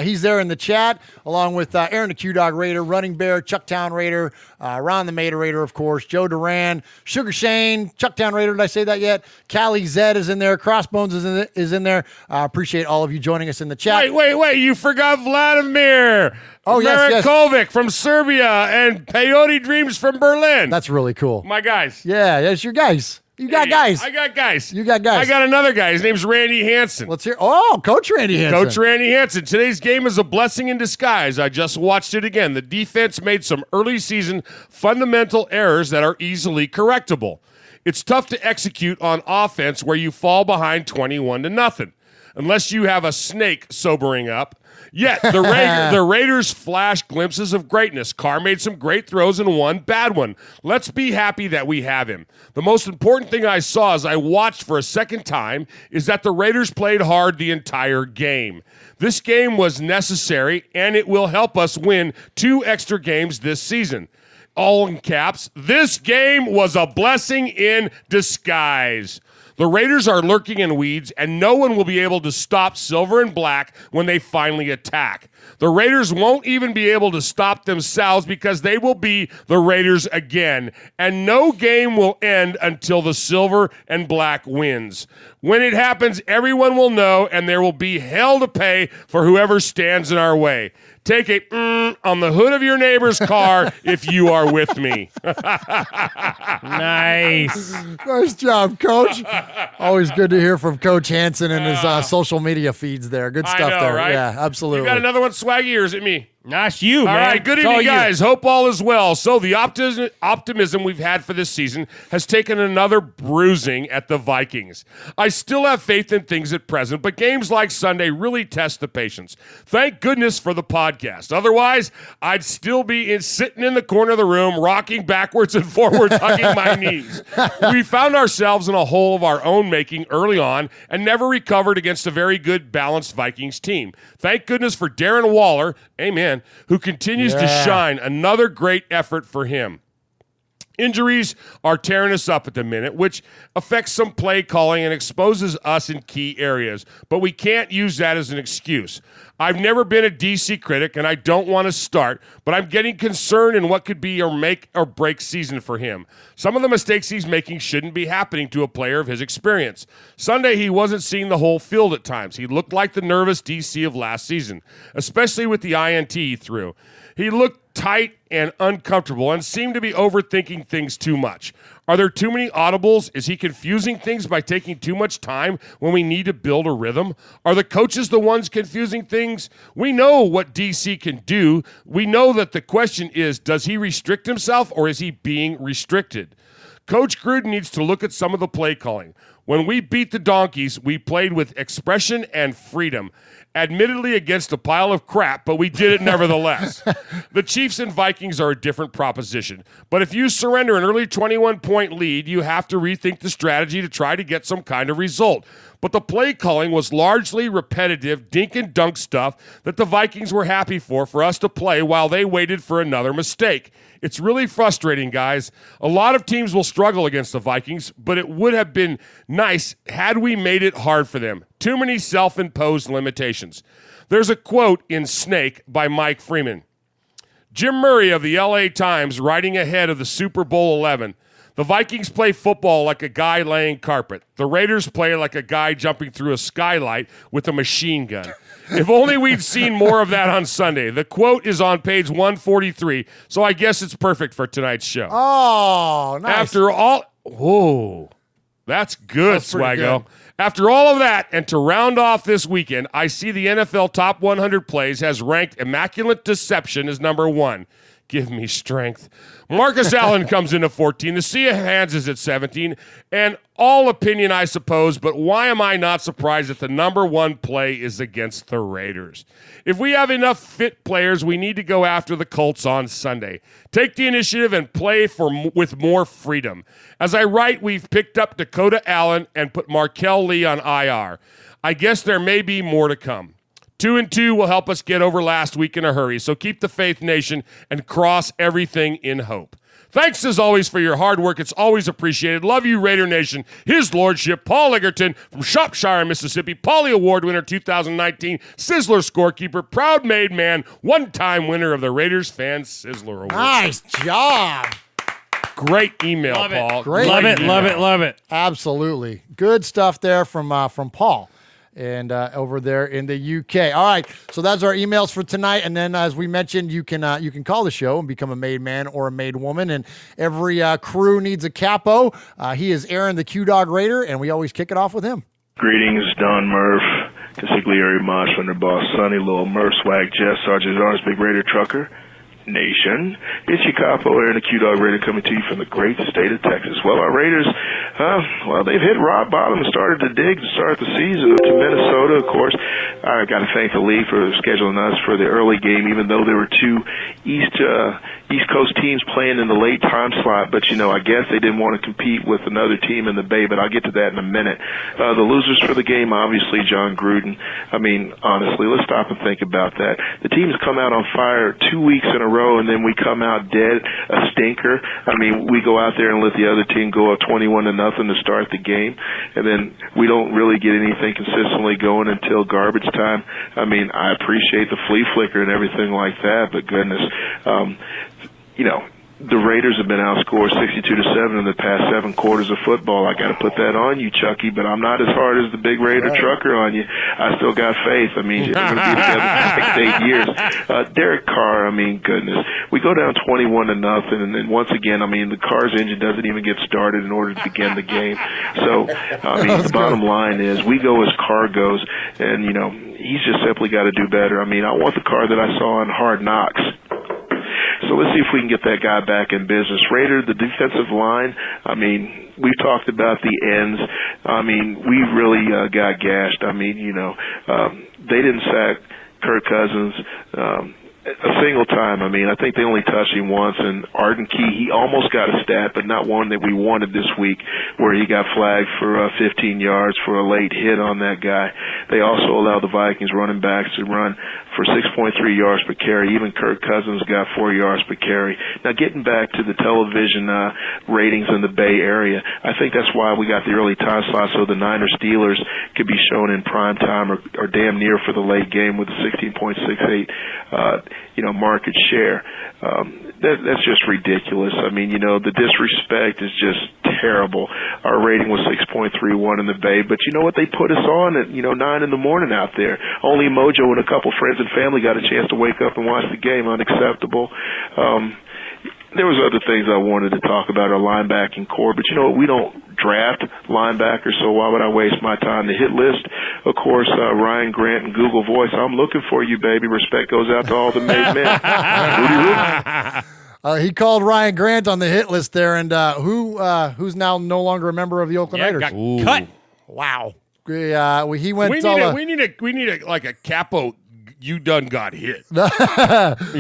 He's there in the chat, along with Aaron the Q-Dog Raider, Running Bear, Chucktown Raider, Ron the Mater Raider, of course, Joe Duran, Sugar Shane, Chucktown Raider, did I say that yet? Callie Zed is in there. Crossbones is in there. Appreciate all of you joining us in the chat. Wait. You forgot Vladimir. Oh, yes. Marikovic from Serbia and Peyote Dreams from Berlin. That's really cool. My guys. Yeah, that's your guys. You got guys. I got guys. You got guys. I got another guy. His name's Randy Hansen. Let's hear. Oh, Coach Randy Hansen. Coach Randy Hansen. Today's game is a blessing in disguise. I just watched it again. The defense made some early season fundamental errors that are easily correctable. It's tough to execute on offense where you fall behind 21-0, unless you have a snake sobering up. Yet, the Raiders flashed glimpses of greatness. Carr made some great throws and one bad one. Let's be happy that we have him. The most important thing I saw as I watched for a second time is that the Raiders played hard the entire game. This game was necessary, and it will help us win 2 extra games this season. All in caps, this game was a blessing in disguise. The Raiders are lurking in weeds, and no one will be able to stop Silver and Black when they finally attack. The Raiders won't even be able to stop themselves because they will be the Raiders again, and no game will end until the Silver and Black wins. When it happens, everyone will know, and there will be hell to pay for whoever stands in our way. Take a on the hood of your neighbor's car if you are with me. Nice. Nice job, Coach. Always good to hear from Coach Hansen and his social media feeds there. Good stuff there. Right? Yeah, absolutely. You got another one, Swaggy, or is it me? Nice you, man. All right, good evening, guys. Hope all is well. So the optimism we've had for this season has taken another bruising at the Vikings. I still have faith in things at present, but games like Sunday really test the patience. Thank goodness for the podcast. Otherwise, I'd still be sitting in the corner of the room, rocking backwards and forwards, hugging my knees. We found ourselves in a hole of our own making early on and never recovered against a very good, balanced Vikings team. Thank goodness for Darren Waller, amen, who continues to shine. Another great effort for him. Injuries are tearing us up at the minute, which affects some play calling and exposes us in key areas. But we can't use that as an excuse. I've never been a DC critic, and I don't want to start, but I'm getting concerned in what could be a make or break season for him. Some of the mistakes he's making shouldn't be happening to a player of his experience. Sunday, he wasn't seeing the whole field at times. He looked like the nervous DC of last season, especially with the INT he threw. He looked tight and uncomfortable and seemed to be overthinking things too much. Are there too many audibles? Is he confusing things by taking too much time when we need to build a rhythm? Are the coaches the ones confusing things? We know what DC can do. We know that the question is, does he restrict himself or is he being restricted? Coach Gruden needs to look at some of the play calling. When we beat the Donkeys, we played with expression and freedom. Admittedly against a pile of crap, but we did it nevertheless. The Chiefs and Vikings are a different proposition. But if you surrender an early 21-point lead, you have to rethink the strategy to try to get some kind of result. But the play calling was largely repetitive dink and dunk stuff that the Vikings were happy for us to play while they waited for another mistake. It's really frustrating, guys. A lot of teams will struggle against the Vikings, but it would have been nice had we made it hard for them. Too many self-imposed limitations. There's a quote in Snake by Mike Freeman. Jim Murray of the LA Times writing ahead of the Super Bowl 11. The Vikings play football like a guy laying carpet. The Raiders play like a guy jumping through a skylight with a machine gun. If only we'd seen more of that on Sunday. The quote is on page 143, so I guess it's perfect for tonight's show. Oh, nice. After all, whoa, that's good, Swaggo. Good. After all of that, and to round off this weekend, I see the NFL Top 100 Plays has ranked Immaculate Deception as number 1. Give me strength. Marcus Allen comes in at 14. The Sea of Hands is at 17. And all opinion, I suppose, but why am I not surprised that the number 1 play is against the Raiders? If we have enough fit players, we need to go after the Colts on Sunday. Take the initiative and play with more freedom. As I write, we've picked up Dakota Allen and put Markel Lee on IR. I guess there may be more to come. 2-2 will help us get over last week in a hurry, so keep the faith, nation, and cross everything in hope. Thanks, as always, for your hard work. It's always appreciated. Love you, Raider Nation. His Lordship, Paul Egerton from Shropshire, Mississippi, Pauly Award winner 2019, Sizzler scorekeeper, proud made man, one-time winner of the Raiders Fan Sizzler Award. Nice job. Great email, Love Paul. Great love it, email. love it, love it. Absolutely. Good stuff there from Paul. And over there in the UK. All right, so that's our emails for tonight. And then, as we mentioned, you can call the show and become a made man or a made woman. And every crew needs a capo. He is Aaron, the Q-Dog Raider, and we always kick it off with him. Greetings, Don Murph, Consigliere Mosh, Boss Sonny, Lil Murph, Swag Jess, Sergeant Arms, Big Raider Trucker Nation. It's your capo, Aaron, the Q-Dog Raider, coming to you from the great state of Texas. Well, our Raiders, they've hit rock bottom and started to dig to start the season to Minnesota, of course. I've got to thank the league for scheduling us for the early game, even though there were two East Coast teams playing in the late time slot. But, I guess they didn't want to compete with another team in the Bay, but I'll get to that in a minute. The losers for the game, obviously, John Gruden. I mean, honestly, let's stop and think about that. The team's come out on fire 2 weeks in a row, and then we come out dead, a stinker. I mean, we go out there and let the other team go up 21-0 to start the game, and then we don't really get anything consistently going until garbage time. I mean, I appreciate the flea flicker and everything like that, but goodness, the Raiders have been outscored 62-7 in the past 7 quarters of football. I got to put that on you, Chucky, but I'm not as hard as the Big Raider Trucker on you. I still got faith. I mean, we're going to be together for 6 to 8 years. Derek Carr, I mean, goodness. We go down 21-0, and then once again, I mean, the Carr's engine doesn't even get started in order to begin the game. So, I mean, the bottom line is we go as Carr goes, and, he's just simply got to do better. I mean, I want the Carr that I saw in Hard Knocks. So let's see if we can get that guy back in business. Raider, the defensive line, I mean, we've talked about the ends. I mean, we really got gashed. I mean, they didn't sack Kirk Cousins a single time. I mean, I think they only touched him once. And Arden Key, he almost got a stat, but not one that we wanted this week, where he got flagged for 15 yards for a late hit on that guy. They also allowed the Vikings running backs to run for 6.3 yards per carry. Even Kirk Cousins got 4 yards per carry. Now, getting back to the television ratings in the Bay Area, I think that's why we got the early time slot, so the Niners Steelers could be shown in prime time or damn near for the late game with a 16.68 market share. That's just ridiculous. I mean, the disrespect is just terrible. Our rating was 6.31 in the Bay, but you know what? They put us on at 9 in the morning out there. Only Mojo and a couple friends and family got a chance to wake up and watch the game. Unacceptable. there was other things I wanted to talk about our linebacking core, but you know what? We don't draft linebackers, so why would I waste my time? The hit list, of course, Ryan Grant and Google Voice. I'm looking for you, baby. Respect goes out to all the made men. He called Ryan Grant on the hit list there, and who's now no longer a member of the Oakland Raiders. Got cut. Wow. He went. We need a capo. You done got hit. You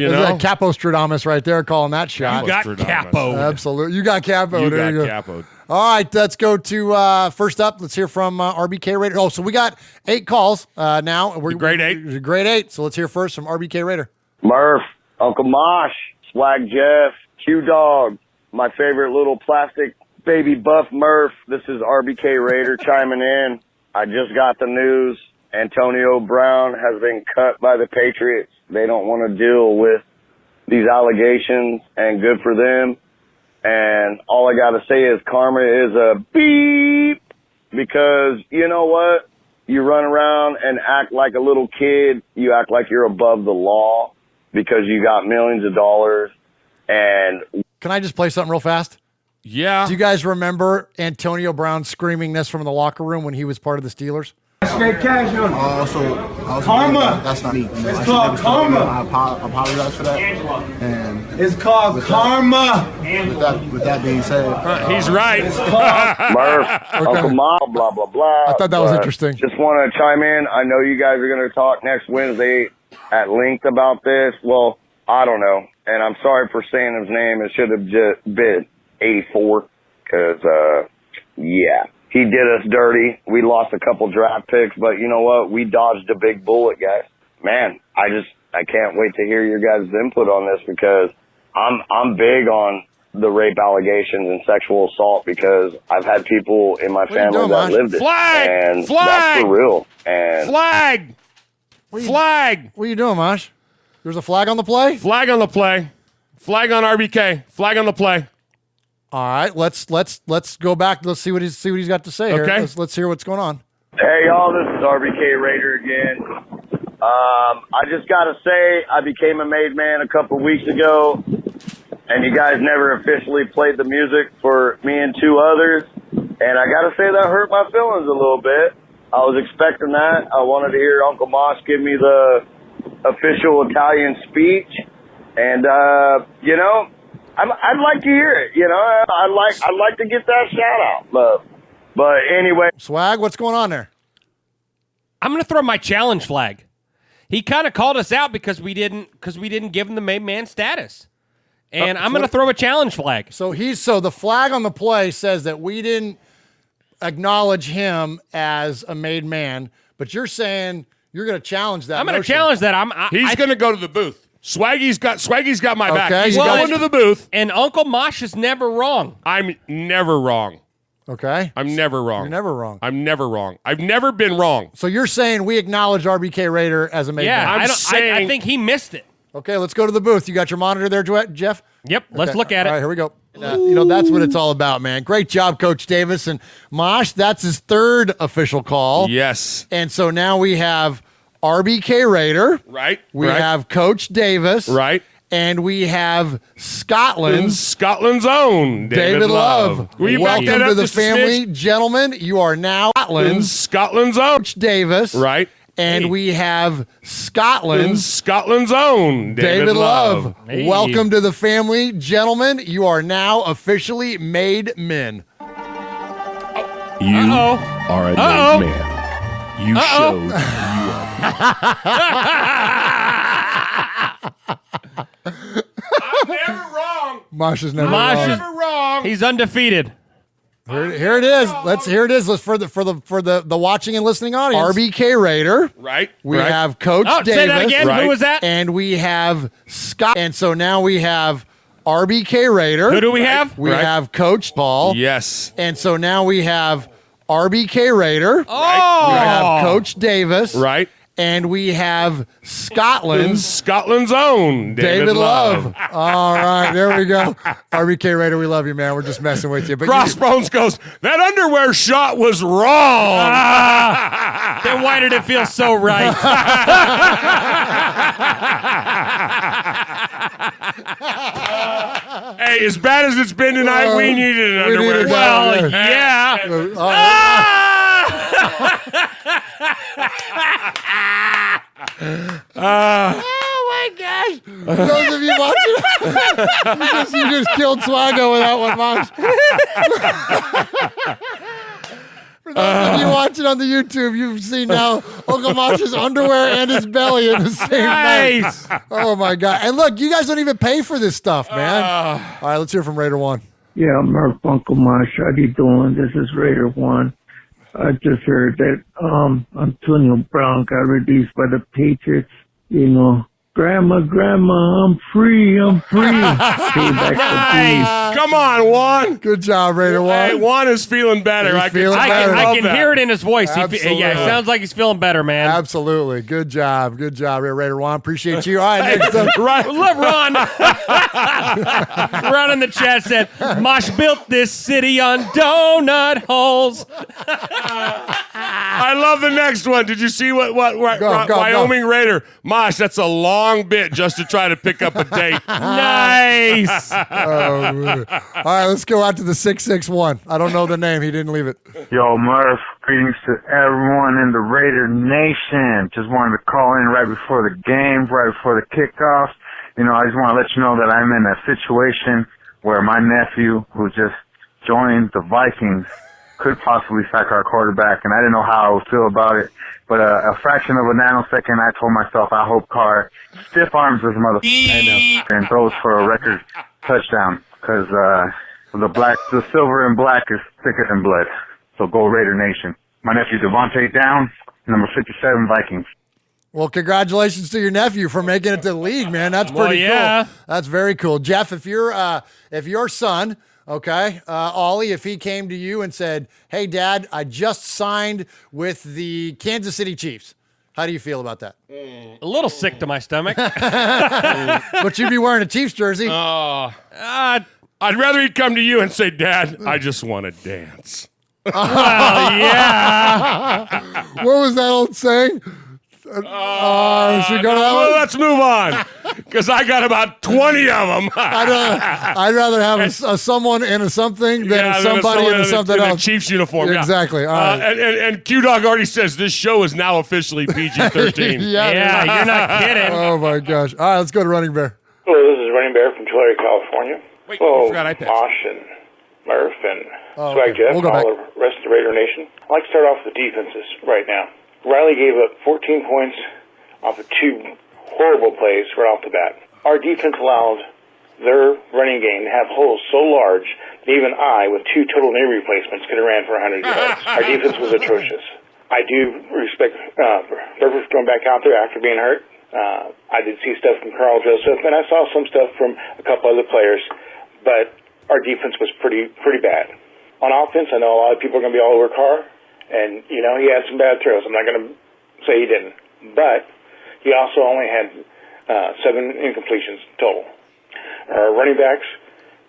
know, Capo Stradamus right there calling that shot. You got capo. Absolutely, you got capo. You there got you go. capoed. All right, let's go to first up. Let's hear from RBK Raider. Oh, so we got 8 calls now. We're grade 8. Grade 8. So let's hear first from RBK Raider. Murph, Uncle Mosh, Swag Jeff, Q Dog, my favorite little plastic baby buff Murph. This is RBK Raider chiming in. I just got the news. Antonio Brown has been cut by the Patriots. They don't want to deal with these allegations, and good for them. And all I got to say is karma is a beep, because you know what? You run around and act like a little kid. You act like you're above the law because you got millions of dollars. And can I just play something real fast? Yeah. Do you guys remember Antonio Brown screaming this from the locker room when he was part of the Steelers? Straight cash on. Karma. That's not me. It's called karma. I apologize for that. And it's called karma. With that being said, he's right. It's called Murph, Uncle Mom, blah, blah, blah. I thought that was interesting. Just want to chime in. I know you guys are going to talk next Wednesday at length about this. Well, I don't know. And I'm sorry for saying his name. It should have just been 84 because, yeah. He did us dirty. We lost a couple draft picks, but you know what? We dodged a big bullet, guys. Man, I can't wait to hear your guys' input on this, because I'm big on the rape allegations and sexual assault, because I've had people in my family that lived it. Flag! And Flag! that's for real. And Flag! Flag! What are you doing, Mosh? There's a flag on the play? Flag on the play. Flag on RBK. Flag on the play. All right, let's go back. Let's see what he's got to say here. Okay. Let's hear what's going on. Hey, y'all, this is RBK Raider again. I just got to say, I became a made man a couple weeks ago, and you guys never officially played the music for me and 2 others, and I got to say that hurt my feelings a little bit. I was expecting that. I wanted to hear Uncle Mosh give me the official Italian speech, and, you know, I'd like to hear it, you know. I'd like to get that shout out, but anyway. Swag, what's going on there? I'm going to throw my challenge flag. He kind of called us out because we didn't give him the made man status, and I'm going to throw a challenge flag. So the flag on the play says that we didn't acknowledge him as a made man, but you're saying you're going to challenge that. I'm going to challenge that. He's going to go to the booth. Swaggy's got my back. Okay, He's going to the booth. And Uncle Mosh is never wrong. I'm never wrong. Okay. I'm never wrong. You're never wrong. I'm never wrong. I've never been wrong. So you're saying we acknowledge RBK Raider as a made man? I think he missed it. Okay, let's go to the booth. You got your monitor there, Jeff? Yep, let's look at it. All right, here we go. You know, that's what it's all about, man. Great job, Coach Davis. And Mosh, that's his 3rd official call. Yes. And so now we have RBK Raider. Right. We have Coach Davis. Right. And we have Scotland's own David Love. Will you welcome to the family, gentlemen. You are now Scotland's own Coach Davis. Right. And we have Scotland's own David Love. Hey. Welcome to the family, gentlemen. You are now officially made men. You are a made man. You showed you I'm never wrong. Mosh is never wrong. He's undefeated. Here it is. Here it is. Let's for the watching and listening audience. RBK Raider. Right. We have Coach Davis. Say that again. Right. Who was that? And we have Scott. And so now we have RBK Raider. Who do we have? We have Coach Paul. Yes. And so now we have RBK Raider. Oh. We have Coach Davis. Right. And we have Scotland's own David Love. All right, there we go. RBK Raider, we love you, man. We're just messing with you. But Crossbones goes, that underwear shot was wrong. Then why did it feel so right? Hey, as bad as it's been tonight, we needed an underwear. Well, yeah. Oh my gosh! For those of you watching, you just killed Swago with that one, Mosh. For those of you watching on the YouTube, you've seen now Uncle Mosh's underwear and his belly in the same night. Oh my god! And look, you guys don't even pay for this stuff, man. All right, let's hear from Raider 1. Yeah, Murph, Uncle Mosh, how you doing? This is Raider 1. I just heard that Antonio Brown got released by the Patriots. You know, Grandma, I'm free. Nice. Come on, Juan. Good job, Raider 1. Hey, Juan is feeling better. I can hear it in his voice. It sounds like he's feeling better, man. Absolutely. Good job, Raider 1. Appreciate you. All right, next up. Ron. Ron in the chat said, Mosh built this city on donut holes. I love the next one. Did you see what Wyoming Raider? Mosh, that's a long bit just to try to pick up a date. Nice. All right, let's go out to the 661. I don't know the name. He didn't leave it. Yo, Murph, greetings to everyone in the Raider Nation. Just wanted to call in right before the game, right before the kickoff. You know, I just want to let you know that I'm in a situation where my nephew, who just joined the Vikings, could possibly sack our quarterback, and I didn't know how I would feel about it. But a fraction of a nanosecond, I told myself, I hope Carr stiff arms this motherfucker and throws for a record touchdown, because the silver and black is thicker than blood. So go Raider Nation. My nephew Devontae down, number 57 Vikings. Well, congratulations to your nephew for making it to the league, man. That's pretty cool. That's very cool. Jeff, if your son, okay, Ollie, if he came to you and said, hey, Dad, I just signed with the Kansas City Chiefs, how do you feel about that? A little sick to my stomach. But you'd be wearing a Chiefs jersey. I'd rather he'd come to you and say, Dad, I just want to dance. Well, yeah. What was that old saying? Should we go to that one? Let's move on, because I got about 20 of them. I'd rather have a someone in a something than a somebody in a something else. In a Chiefs uniform. Exactly. Yeah. All right. And Q-Dog already says this show is now officially PG-13. Yeah, you're not kidding. Oh, my gosh. All right, let's go to Running Bear. Hello, this is Running Bear from Tulare, California. Wait, Hello, I forgot I passed. Mosh and Murph and Swag Jeff and all the rest of the Raider Nation. I'd like to start off with the defenses right now. Riley gave up 14 points off of 2 horrible plays right off the bat. Our defense allowed their running game to have holes so large that even I, with 2 total knee replacements, could have ran for 100 yards. Our defense was atrocious. I do respect Burford going back out there after being hurt. I did see stuff from Carl Joseph, and I saw some stuff from a couple other players, but our defense was pretty bad. On offense, I know a lot of people are going to be all over Carr, and, you know, he had some bad throws. I'm not going to say he didn't. But he also only had 7 incompletions total. Our running backs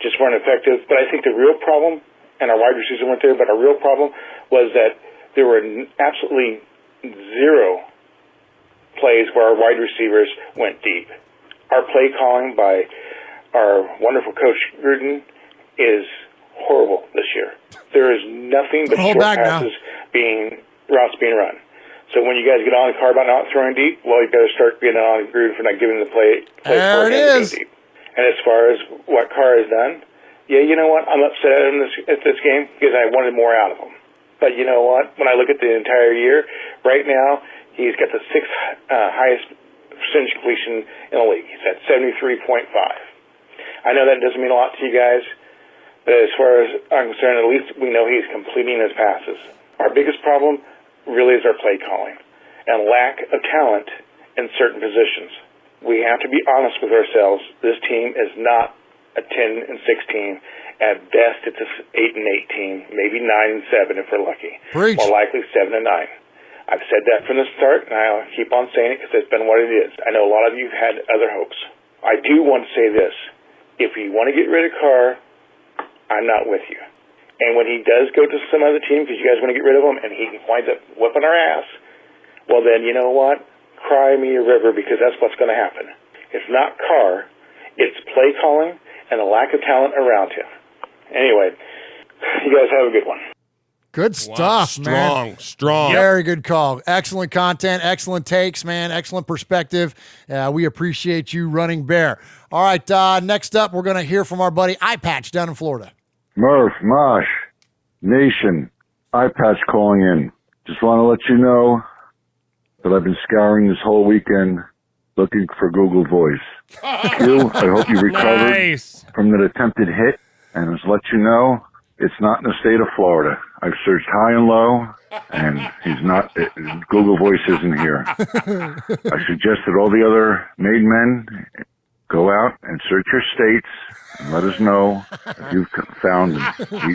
just weren't effective. But I think the real problem, and our wide receivers weren't there, but our real problem was that there were absolutely 0 plays where our wide receivers went deep. Our play calling by our wonderful coach Gruden is horrible this year. There is nothing but short passes routes being run. So when you guys get on the car about not throwing deep, well, you better start getting on Gruden for not giving the play there it is. Deep. And as far as what Carr has done, yeah, you know what? I'm upset at this game because I wanted more out of him. But you know what? When I look at the entire year, right now, he's got the 6th highest percentage completion in the league. He's at 73.5. I know that doesn't mean a lot to you guys, but as far as I'm concerned, at least we know he's completing his passes. Our biggest problem really is our play calling and lack of talent in certain positions. We have to be honest with ourselves. This team is not a 10-6 team. At best, it's an 8-8 team, maybe 9-7 if we're lucky. Preach. More likely 7-9. I've said that from the start, and I'll keep on saying it because it's been what it is. I know a lot of you have had other hopes. I do want to say this. If you want to get rid of Carr, I'm not with you. And when he does go to some other team because you guys want to get rid of him and he winds up whipping our ass, well then, you know what? Cry me a river because that's what's going to happen. It's not Carr. It's play calling. and a lack of talent around him. Anyway, you guys have a good one. Good stuff, man. Strong. Very good call. Excellent content, excellent takes, man. Excellent perspective. We appreciate you running Bear. All right, next up, we're going to hear from our buddy Eye Patch down in Florida. Murph, Mosh, Nation, Eye Patch calling in. Just want to let you know that I've been scouring this whole weekend looking for Google Voice. Q, I hope you recovered from that attempted hit, and just let you know, it's not in the state of Florida. I've searched high and low, and he's not. Google Voice isn't here. I suggest that all the other made men go out and search your states and let us know if you've found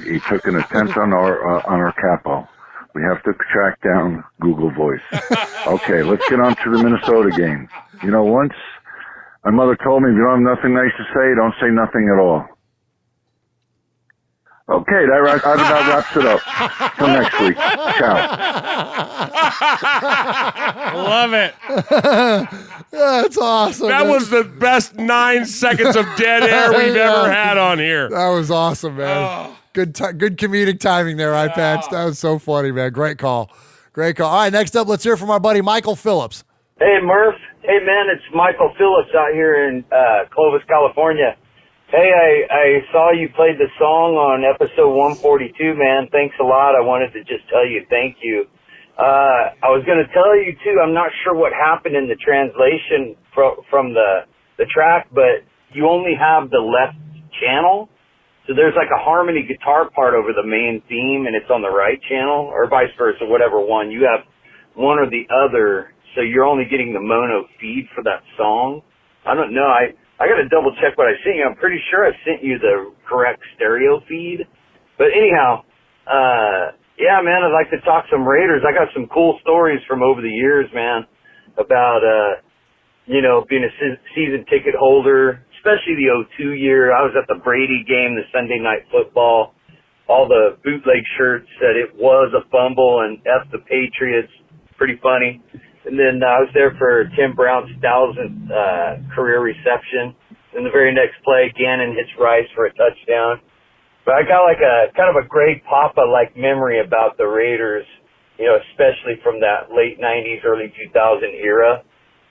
he took an attempt on our capo. We have to track down Google Voice. Okay, let's get on to the Minnesota game. You know, once my mother told me, if you don't have nothing nice to say, don't say nothing at all. Okay, that about wraps it up. Till next week. Ciao. Love it. That's awesome. That was the best 9 seconds of dead air we've ever had on here. That was awesome, man. Good comedic timing there, Eye Patch. That was so funny, man. Great call. Great call. All right, next up, let's hear from our buddy Michael Phillips. Hey, Murph. Hey, man, it's Michael Phillips out here in Clovis, California. Hey, I saw you played the song on episode 142, man. Thanks a lot. I wanted to just tell you thank you. I was going to tell you, too, I'm not sure what happened in the translation from the track, but you only have the left channel. So there's like a harmony guitar part over the main theme, and it's on the right channel, or vice versa, whatever one. You have one or the other, so you're only getting the mono feed for that song. I don't know. I got to double check what I sent you. I'm pretty sure I sent you the correct stereo feed. But anyhow, yeah, man, I'd like to talk some Raiders. I got some cool stories from over the years, man, about, being a season ticket holder, especially the 02 year. I was at the Brady game, the Sunday Night Football. All the bootleg shirts said it was a fumble and F the Patriots. Pretty funny. And then I was there for Tim Brown's 1,000th career reception. And the very next play, Gannon hits Rice for a touchdown. But I got like a kind of a Greg Papa-like memory about the Raiders, especially from that late 90s, early 2000 era.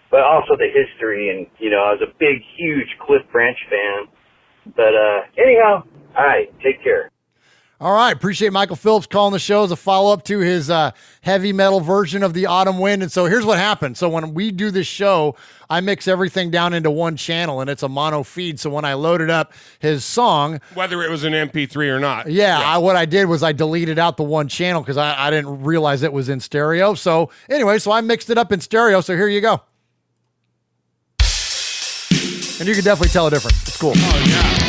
But also the history. And, I was a big, huge Cliff Branch fan. But anyhow, all right, take care. All right. Appreciate Michael Phillips calling the show as a follow-up to his heavy metal version of the Autumn Wind. And so here's what happened. So when we do this show, I mix everything down into one channel, and it's a mono feed. So when I loaded up his song, whether it was an MP3 or not. What I did was I deleted out the one channel because I didn't realize it was in stereo. So anyway, I mixed it up in stereo. So here you go. And you can definitely tell a difference. It's cool. Oh, yeah.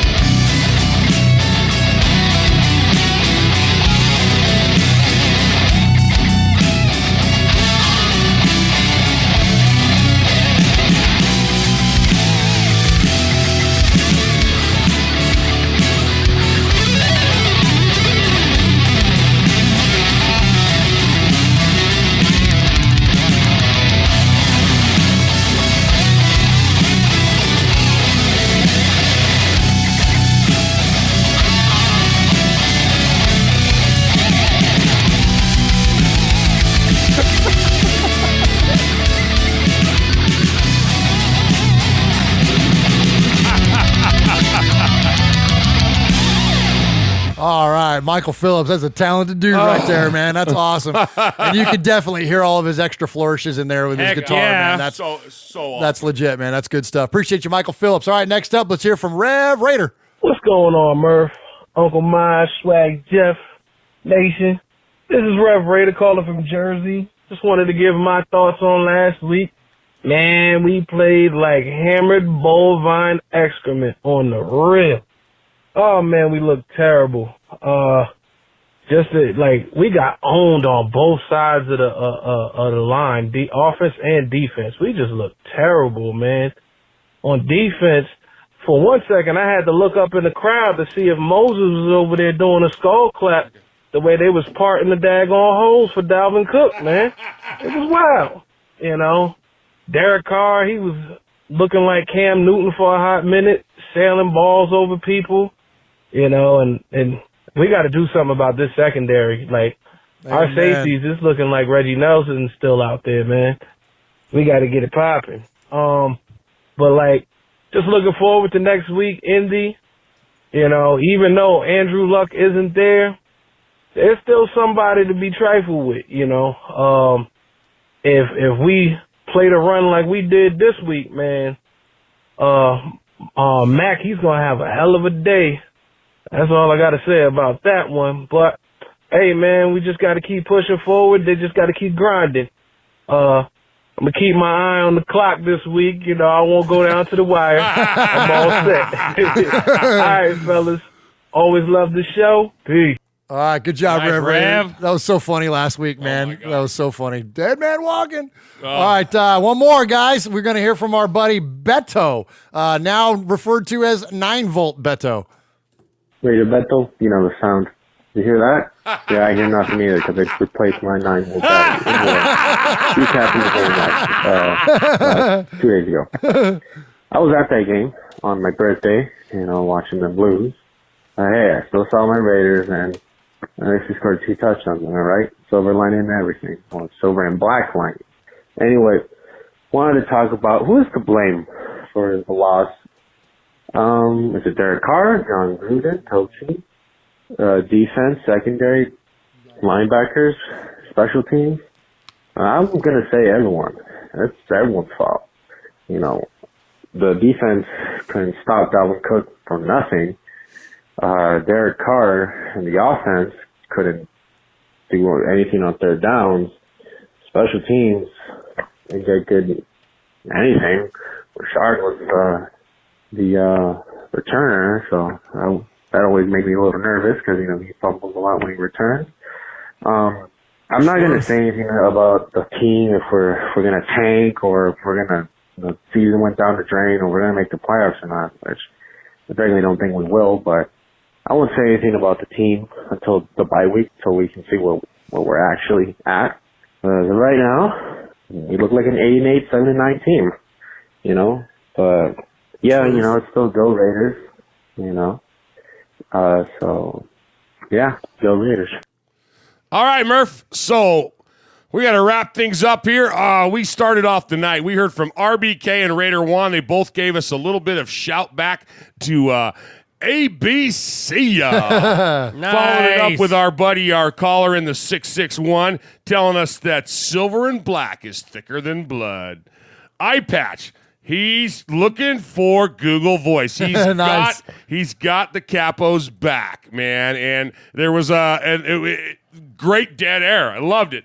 All right, Michael Phillips, that's a talented dude right there, man. That's awesome. And you can definitely hear all of his extra flourishes in there with his guitar, man. That's so awesome. That's legit, man. That's good stuff. Appreciate you, Michael Phillips. All right, next up, let's hear from Rev Raider. What's going on, Murph? Uncle Mosh, Swag Jeff, Nation. This is Rev Raider calling from Jersey. Just wanted to give my thoughts on last week. Man, we played like hammered bovine excrement on the real. Oh, man, we looked terrible. We got owned on both sides of the line, the offense and defense. We just looked terrible, man. On defense, for 1 second, I had to look up in the crowd to see if Moses was over there doing a skull clap the way they was parting the daggone holes for Dalvin Cook, man. It was wild, Derek Carr, he was looking like Cam Newton for a hot minute. sailing balls over people, you know, and we got to do something about this secondary. Like, our safeties, it's looking like Reggie Nelson's still out there, man. We got to get it popping. But, like, just looking forward to next week, Indy. You know, even though Andrew Luck isn't there, there's still somebody to be trifled with, you know. If we play the run like we did this week, man, Mac, he's going to have a hell of a day. That's all I got to say about that one. But, hey, man, we just got to keep pushing forward. They just got to keep grinding. I'm going to keep my eye on the clock this week. You know, I won't go down to the wire. I'm all set. All right, fellas. Always love the show. Peace. All right, good job, Nice, Rev. That was so funny last week, man. That was so funny. Dead man walking. All right, one more, guys. We're going to hear from our buddy Beto, now referred to as 9-volt Beto. Raider Beto, you know the sound. You hear that? Yeah, I hear nothing either because I replaced my 9-volt battery. This happened 2 days ago. I was at that game on my birthday, you know, watching the Blues. Hey, I still saw my Raiders, and I actually scored 2 touchdowns, all right? Silver lining and everything. Well, silver and black lining. Anyway, wanted to talk about who is to blame for the loss. Is it Derek Carr, John Gruden, coaching, defense, secondary, linebackers, special teams? I'm going to say everyone. It's everyone's fault. You know, the defense couldn't stop Dalvin Cook from nothing. Derek Carr and the offense couldn't do anything on third downs. Special teams didn't get good anything. Rashard was the returner, so that always made me a little nervous because, you know, he fumbles a lot when he returns. I'm not going to say anything about the team if we're going to tank or if we're going to, the season went down the drain or we're going to make the playoffs or not, which I certainly don't think we will, but I won't say anything about the team until the bye week, until we can see where we're actually at. Right now, we look like an 8-8, 7-9 team, you know, but yeah, you know, it's still go Raiders, you know, so yeah, go Raiders. All right, Murph. So we got to wrap things up here. We started off the night. We heard from RBK and Raider 1. They both gave us a little bit of shout back to ABC. Nice. Following it up with our buddy, our caller in the 661, telling us that silver and black is thicker than blood. Eye patch. He's looking for Google Voice. He's Nice. he's got the capos back, man. And there was a great dead air. I loved it.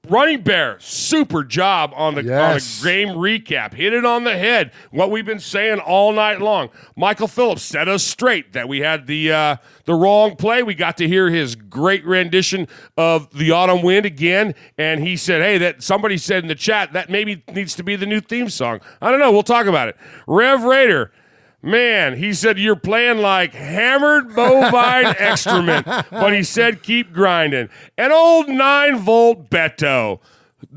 Running Bear, super job on the game recap. Hit it on the head. What we've been saying all night long. Michael Phillips set us straight that we had the wrong play. We got to hear his great rendition of The Autumn Wind again, and he said, hey, that somebody said in the chat that maybe needs to be the new theme song. I don't know. We'll talk about it. Rev Raider. Man, he said you're playing like hammered bovine excrement, but he said keep grinding. And old 9-volt Beto,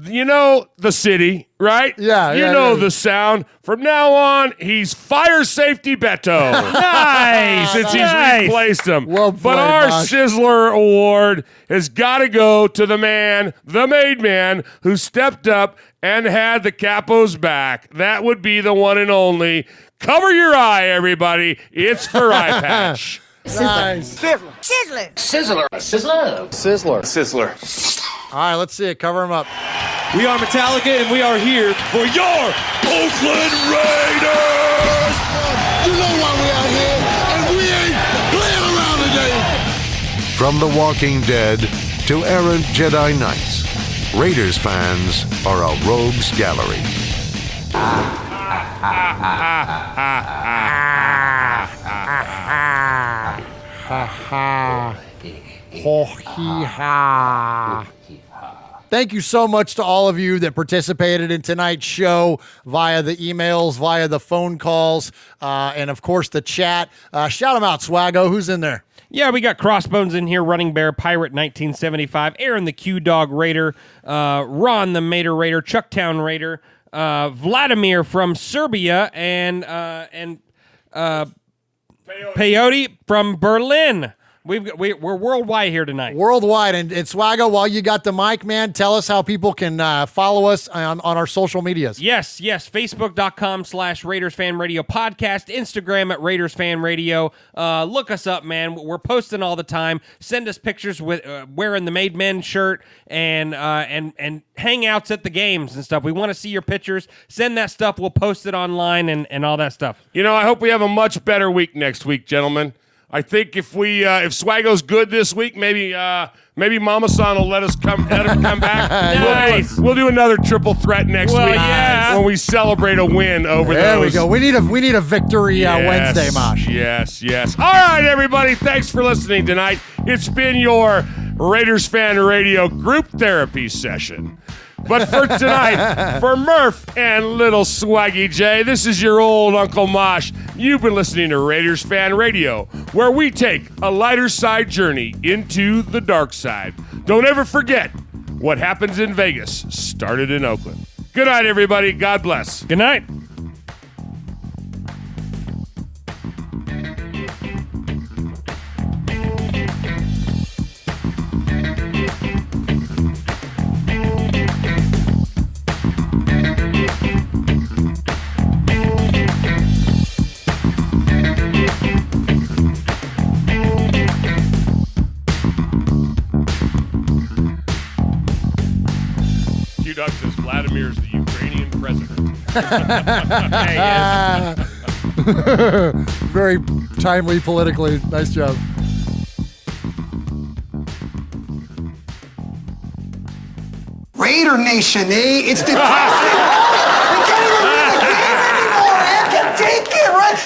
you know the city, right? Yeah, you know the sound. From now on, he's Fire Safety Beto. Nice, since nice. he's replaced him. Well but played, our Mosh. Sizzler Award has got to go to the man, the made man, who stepped up and had the capos back. That would be the one and only. Cover your eye, everybody. It's for Eye Patch. Nice. Sizzler. Sizzler. Sizzler. Sizzler. Sizzler. All right, let's see it. Cover him up. We are Metallica, and we are here for your Oakland Raiders! You know why we out here, and we ain't playing around today. From The Walking Dead to errant Jedi Knights, Raiders fans are a rogues gallery. Thank you so much to all of you that participated in tonight's show via the emails, via the phone calls, and of course the chat. Shout them out, Swaggo. Who's in there? Yeah, we got Crossbones in here, Running Bear, Pirate 1975, Aaron the Q-Dog Raider, Ron the Mater Raider, Chucktown Raider, Vladimir from Serbia, and Peyote from Berlin. We're worldwide here tonight. Worldwide. And Swaggo, while you got the mic, man, tell us how people can follow us on our social medias. Yes. Facebook.com/Raiders Fan Radio Podcast. Instagram at Raiders Fan Radio. Look us up, man. We're posting all the time. Send us pictures with wearing the Made Men shirt and hangouts at the games and stuff. We want to see your pictures. Send that stuff. We'll post it online and all that stuff. You know, I hope we have a much better week next week, gentlemen. I think if Swaggo's good this week, maybe Mama San will let him come back. Nice. We'll do another triple threat next week when we celebrate a win over there. Those. There we go. We need a victory Wednesday, Mosh. Yes. All right, everybody. Thanks for listening tonight. It's been your Raiders Fan Radio group therapy session. But for tonight, for Murph and little Swaggy J, this is your old Uncle Mosh. You've been listening to Raiders Fan Radio, where we take a lighter side journey into the dark side. Don't ever forget, what happens in Vegas started in Oakland. Good night, everybody. God bless. Good night. Q-Duck says Vladimir's the Ukrainian president. Very timely politically. Nice job. Raider Nation, It's depressing. We can't even win the game anymore, man. Take it, right?